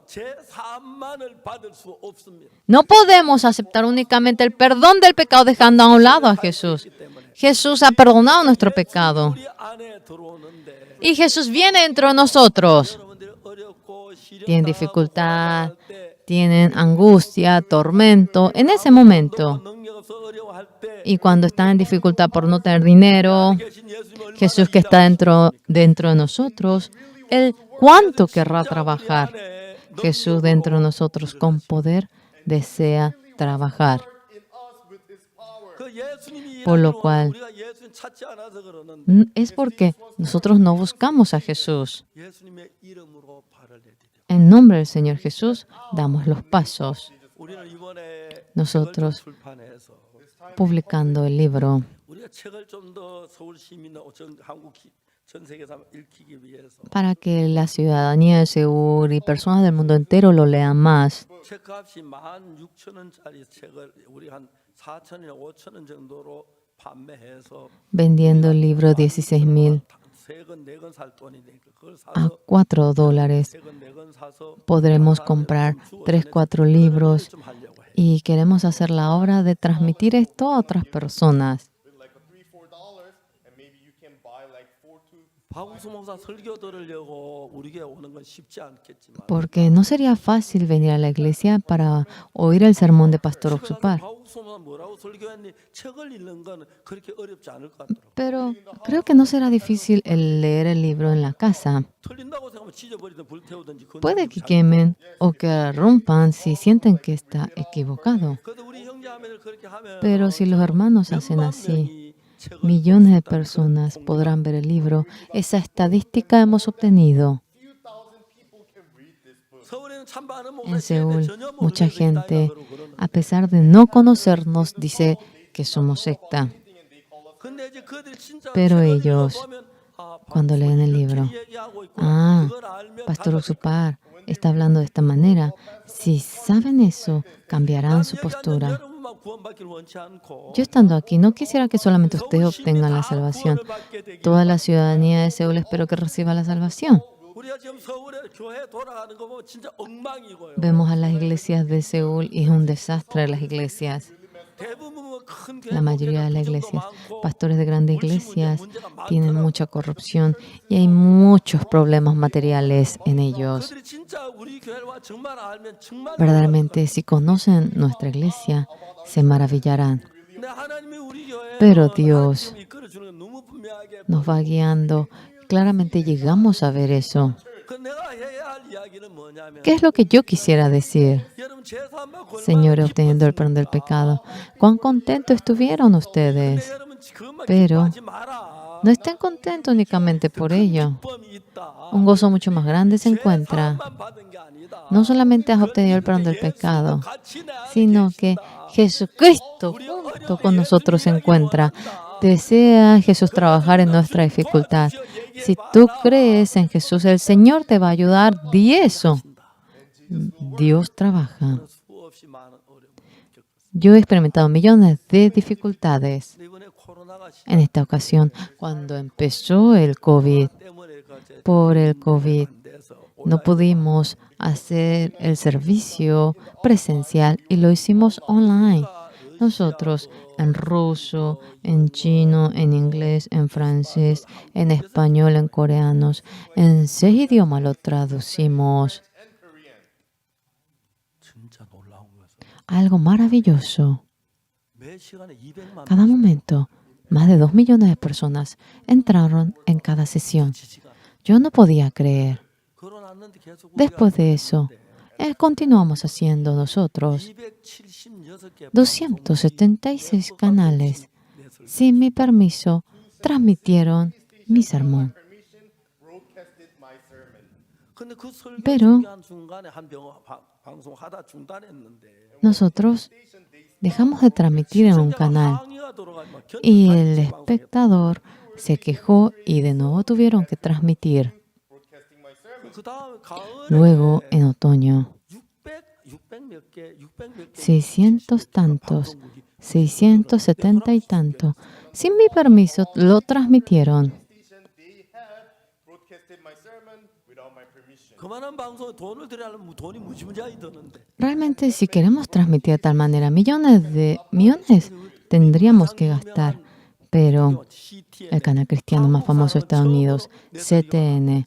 B: 제 사함만을 받을 수 없습니다.
A: No podemos aceptar únicamente el perdón del pecado dejando a un lado a Jesús. Jesús ha perdonado nuestro pecado.
B: 우리 안에 들어오는데
A: Y Jesús viene dentro de nosotros.
B: 여러분들이 어렵고
A: Tienen
B: 시련당하고
A: dificultad,
B: 고난할 때,
A: tienen angustia, tormento. En ese momento,
B: 능력 없어 어려워할 때
A: y cuando están en dificultad por no tener dinero,
B: 계신 예수님이 얼마나
A: Jesús que está dentro de nosotros, Él cuánto querrá trabajar. Jesús dentro de nosotros con poder desea trabajar.
C: in us with his power.
B: 그 예수님이
A: Por lo
B: 일하러
A: cual,
B: 우리가 예수님 찾지 않아서 그러는데
A: Es porque nosotros no buscamos a Jesús.
B: 예수님의 이름으로 발을 내디뎌.
A: En nombre del Señor Jesús damos los pasos.
B: 우리는 이번에
A: Nosotros
B: 책을 출판해서
A: publicando el libro
B: 우리가 책을 좀 더 서울 시민이나 전 세계에서 읽히기 위해서
A: para que la ciudadanía de Seúl y personas del mundo entero lo lean más.
B: 책값이 16,000원짜리 책을 우리 한 4,000이나 5,000원 정도로 판매해서
A: Vendiendo el libro 16,000
B: 3권 4권 살 돈이 되니까 그걸
A: a
B: 사서
A: $4.
B: 3권 4권 사서
A: Podremos comprar 3, 4 libros
B: 좀 하려고 해.
A: y queremos hacer la obra de transmitir esto a otras personas.
C: With like a $3, $4, and maybe you can buy like 4 to
B: 박우수 목사 설교 들으려고 우리 교회 오는 건 쉽지 않겠지만
A: Porque no sería fácil venir a la iglesia para oír el sermón de Pastor Oxupar.
B: 박우수 목사 뭐라고 설교했니? 책을 읽는 건 그렇게 어렵지 않을 것 같더라고.
A: Pero creo que no será difícil el leer el libro en la casa.
B: 틀린다고 생각하면 찢어버리든 불태우든지 그건
A: Puede que quemen o que rompan si sienten que está equivocado.
B: 그래도 우리 형제자매들 그렇게 하면
A: Pero si los hermanos hacen
B: 몇만
A: así,
B: 명이 책을
A: millones de personas podrán ver el libro. Esa estadística hemos obtenido.
C: few thousand people can read this book.
B: 서울에는 참 많은 목사
A: En
B: 시대에
A: Seúl,
B: 전혀 모르는
A: mucha
B: 것이다
A: gente,
B: 그러는.
A: a pesar de no conocernos, dice que somos secta.
B: 근데 이제 그들이 진짜
A: Pero
B: 책을
A: ellos,
B: 읽어보면, 아,
A: Cuando leen el
B: 이렇게
A: libro,
B: 얘기하고 있구나.
A: ah,
B: 그걸 알면
A: Pastor
B: 달라질
A: Oxupar está hablando de esta manera. Si saben eso, cambiarán su
B: 거야.
A: postura.
B: 여러분만 구원받기를 원치 않고
A: Yo estando aquí, no quisiera que solamente ustedes obtengan la salvación. Toda la ciudadanía de Seúl espero que reciba la salvación.
B: 우리가 지금 서울에 교회 돌아가는 거 보면 진짜 엉망이고요.
A: Vemos a las iglesias de Seúl y es un desastre las iglesias.
B: 대부분 큰 교회
A: La mayoría de las iglesias, pastores de grandes iglesias, tienen mucha corrupción y hay muchos problemas materiales en ellos.
B: 그들이 진짜 우리 교회와 정말 알면 정말
A: Verdaderamente, si conocen nuestra iglesia, se maravillarán.
B: 근데 하나님이 우리 교회
A: Pero Dios
B: 이끌어 주는 건 너무 분명하게
A: nos va guiando. Claramente llegamos a ver eso.
B: 그 내가 해야 할 이야기는 뭐냐면
A: ¿Qué es lo que yo quisiera decir?
B: 여러분 제사만 받고
A: Señores, obteniendo el perdón del pecado. ¿Cuán contentos estuvieron ustedes?
B: 여러분 그것만
A: Pero
B: 기뻐하지 마라.
A: no estén contentos únicamente por ello.
B: 기쁨이 있다.
A: Un gozo mucho más grande se encuentra.
B: 제사만 받은 게 아니다.
A: No solamente has obtenido el perdón del pecado,
B: 같이 내 안에
A: sino que Jesucristo junto con nosotros se encuentra. Desea Jesús trabajar en nuestra dificultad. Si tú crees en Jesús, el Señor te va a ayudar. Di eso. Dios trabaja.
B: 수없이 많은 어려움을 겪었어요.
A: Yo he experimentado millones de dificultades
B: 근데 이번에 코로나가
A: en esta ocasión. Cuando empezó el COVID,
B: 때문에 이제
A: por el COVID,
B: 안 돼서
A: no pudimos hacer el servicio presencial y lo hicimos online. Nosotros en ruso, en chino, en inglés, en francés, en español, en coreanos, en 6 idiomas lo traducimos.
B: 진짜 놀라운 것은
A: Algo maravilloso.
B: 매 시간에 200만
A: Cada momento, más de 2 millones de personas entraron en cada sesión.
B: 지지가
A: Yo no podía creer.
B: 걸어놨는데 계속
A: Después de eso, continuamos haciendo nosotros
B: 276개
A: 276 canales. Sin mi permiso, transmitieron mi sermón.
C: Permission broadcasted my sermon.
B: 근데 그 설교
A: Pero
B: 중요한 중간에 한 방송하다 중단했는데
A: nosotros dejamos de transmitir en un canal
B: 항의가 돌아가면
A: y el espectador se quejó y de nuevo tuvieron que transmitir.
C: Broadcasting my sermon.
B: 그 다음 가을에
A: Luego, en otoño,
B: 600 몇 개, 600 몇 개
A: 600 tantos, 670 y tanto, sin mi permiso, lo transmitieron.
C: Station they had broadcasted my sermon without my permission.
B: 그만한 방송에 돈을 들여야 하면 돈이 무지무지하게 드는데.
A: Realmente, si queremos transmitir de tal manera, millones tendríamos que gastar. Pero el canal cristiano más famoso de Estados Unidos, CTN,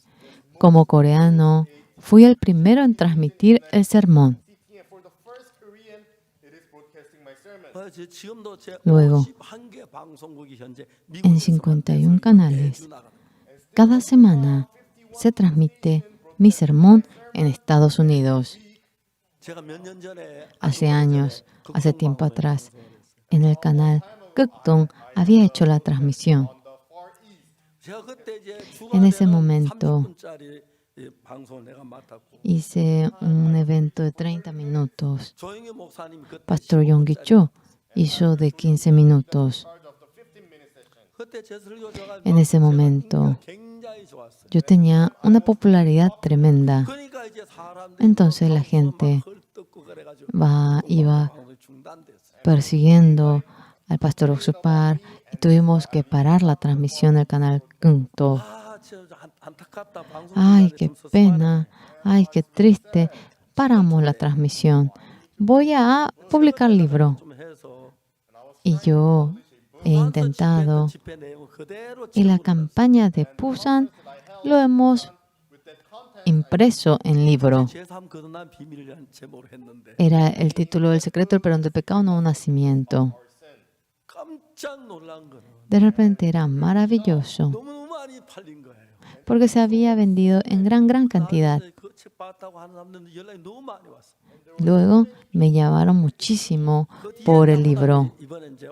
A: como coreano, fui el primero en transmitir el sermón.
C: CTN, for the first Korean, it is broadcasting my sermon.
B: 지금도 제
A: Luego,
B: 51개 방송국이 현재
A: en
B: 미국에서
A: 51 canales,
B: 매주 나갑니다.
A: cada semana se transmite mi sermón en Estados Unidos.
B: 제가 몇 년 전에
A: Hace años, hace tiempo atrás, en el canal Kukdong había hecho la transmisión.
B: 제가 그때 이제
A: En ese
B: 주간에는
A: momento
B: 30분짜리 방송을 내가 맡았고
A: hice un evento de 30 minutos.
B: 조영희 목사님 그때
A: Pastor Yonggi Cho hizo de 15 minutos.
B: 그때 제 설교자가
A: En ese momento,
B: 굉장히 좋았어요.
A: yo tenía una popularidad tremenda.
B: 그러니까 이제 사람들이
A: Entonces la gente
B: 헐뜯고 그래가지고
A: iba
B: 방송이 중단됐어요.
A: persiguiendo al pastor Oxupar y tuvimos que parar la transmisión del canal Kungto.
B: 진짜 안타깝다. 방송
A: Ay,
B: 중단에
A: qué
B: 좀 섭섭하네.
A: pena, ay, qué triste. Paramos la transmisión. Voy a publicar el libro.
B: 좀 해서
A: Y yo he intentado.
B: 집회 내용 그대로
A: Y la campaña de Pusan lo hemos impreso en libro.
B: 제3 거듭난 비밀이라는 제목으로 했는데
A: Era el título del secreto del perdón del pecado, nuevo nacimiento.
B: 깜짝 놀란 거는
A: De repente era maravilloso
B: 너무 많이 팔린 거예요.
A: porque se había vendido en gran cantidad.
B: 그책 봤다고 하는 사람들 연락이 너무 많이 왔어.
A: Luego me llamaron muchísimo por el libro.
B: 이번에 이제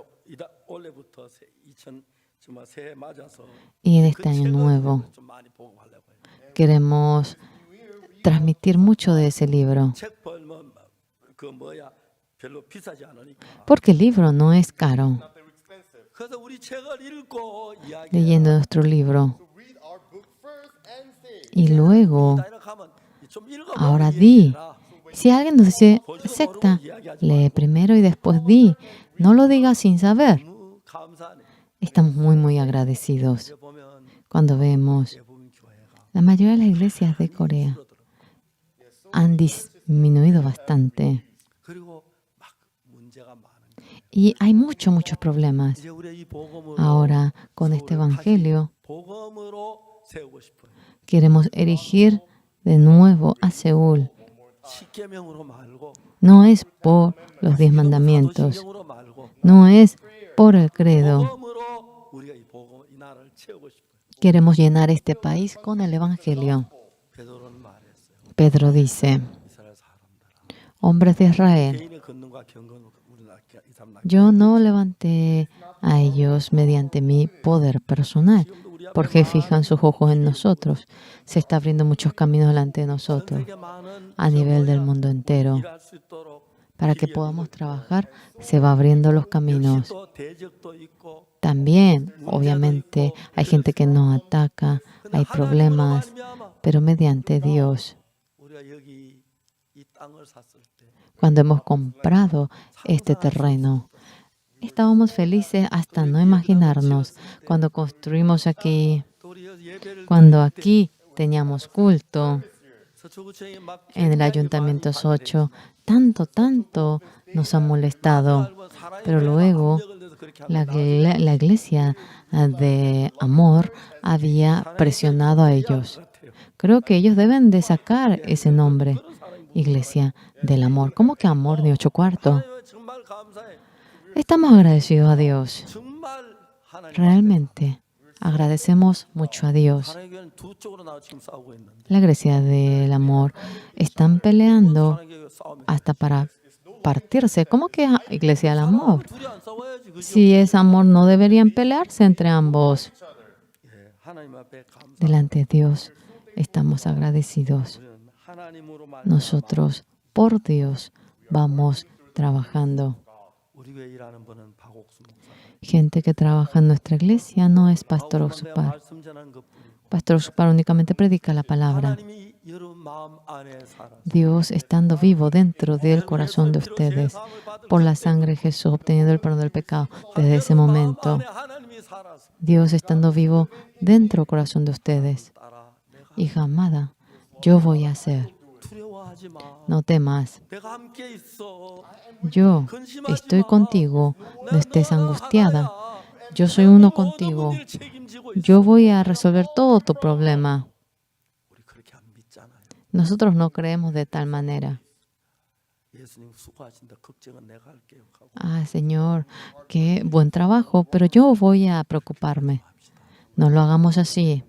B: 올해부터 2000 정말 새해 맞아서
A: Y en
B: 그
A: este año
B: 책을
A: nuevo
B: 좀 많이 보고하려고 해요.
A: queremos transmitir mucho de ese libro.
B: 책 벌면 그 뭐야 별로 비싸지 않으니까.
A: Porque el libro no es caro.
B: 그래서 우리 책을 읽고 이야기.
A: Leyendo nuestro libro.
C: Read our book first and say,
A: Y luego, ahora di. Si alguien nos dice secta, lee primero y después di. No lo digas sin saber. Estamos muy agradecidos cuando vemos la mayoría de las iglesias de Corea han disminuido bastante. Y hay muchos problemas. Ahora, con este evangelio, queremos erigir de nuevo a Seúl. No es por los 10 mandamientos, no es por el credo. Queremos llenar este país con el evangelio. Pedro dice, hombres de Israel, yo no levanté a ellos mediante mi poder personal, porque fijan sus ojos en nosotros. Se está abriendo muchos caminos delante de nosotros, a nivel del mundo entero. Para que podamos trabajar, se va abriendo los caminos. También, obviamente, hay gente que nos ataca, hay problemas, pero mediante Dios. Cuando hemos comprado este terreno, estábamos felices hasta no imaginarnos. Cuando construimos aquí, cuando aquí teníamos culto, en el Ayuntamiento 8, tanto nos ha molestado. Pero luego la iglesia de amor había presionado a ellos. Creo que ellos deben de sacar ese nombre, Iglesia del Amor. ¿Cómo que amor ni 8 cuartos? Estamos agradecidos a Dios. Realmente agradecemos mucho a Dios. La Iglesia del Amor están peleando hasta para partirse. ¿Cómo que Iglesia del Amor? Si es amor, no deberían pelearse entre ambos. Delante de Dios estamos agradecidos. Nosotros, por Dios, vamos trabajando. Gente que trabaja en nuestra iglesia no es Pastor Oxupar. Pastor Oxupar únicamente predica la palabra. Dios estando vivo dentro del corazón de ustedes, por la sangre de Jesús, obteniendo el perdón del pecado. Desde ese momento, Dios estando vivo dentro del corazón de ustedes. Hija amada, yo voy a hacer.
B: 두려워하지 마.
A: No temas.
B: 내가 함께 있어.
A: Yo
B: 근심하지
A: estoy
B: 마.
A: contigo. No estés
B: 너랑
A: angustiada.
B: 하나야.
A: Yo soy
B: 내가
A: uno
B: 모든
A: contigo.
B: 일 책임지고 있어.
A: Yo voy a resolver todo tu problema.
B: 우리 그렇게 안 믿잖아요.
A: Nosotros no creemos de tal manera.
B: 예수님 수고하신다. 걱정은 내가 할게요. 하고
A: Ah, Señor, qué buen trabajo, pero yo voy a preocuparme. No lo hagamos así.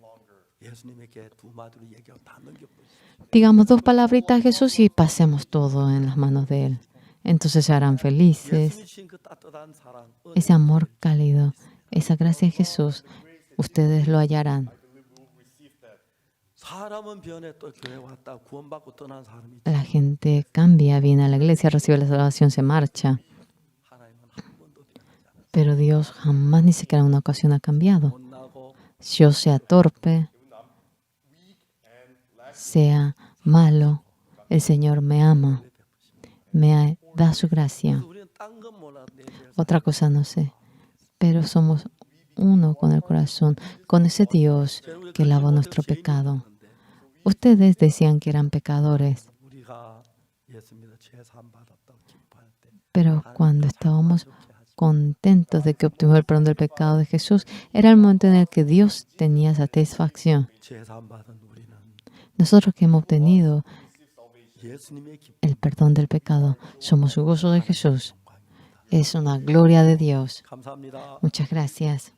B: 예수님에게 두 마디로 얘기하고 다 넘겨버리세요.
A: Digamos dos palabritas a Jesús y pasemos todo en las manos de Él. Entonces se harán felices.
B: 예수님이 주신 그 따뜻한 사랑,
A: Ese amor cálido, esa gracia de Jesús, ustedes lo hallarán.
B: 사람은 변해 또 교회 왔다 구원받고 떠난 사람이 있지.
A: La gente cambia, viene a la iglesia, recibe la salvación, se marcha.
B: 하나님은 한 번도 변하지 않아.
A: Pero Dios jamás ni siquiera en una ocasión ha cambiado.
B: 못나고
A: Yo sea torpe, sea malo, el Señor me ama, da su gracia.
B: 우리는 딴 건 몰라. 내 죄를
A: Otra cosa no sé, pero somos uno con el corazón, con ese Dios que lavó nuestro pecado. Ustedes decían que eran pecadores,
B: 우리가 예수님의 죄 사함 받았다고 기뻐할 때
A: pero cuando estábamos contentos de que obtuvimos el perdón del pecado de Jesús, era el momento en el que Dios tenía satisfacción.
B: 죄 사함 받은 우리는
A: Nosotros que hemos obtenido
B: 예수님의 기쁨
A: el perdón del pecado, somos el gozo de Jesús. Es una gloria de Dios.
B: 감사합니다.
A: Muchas gracias.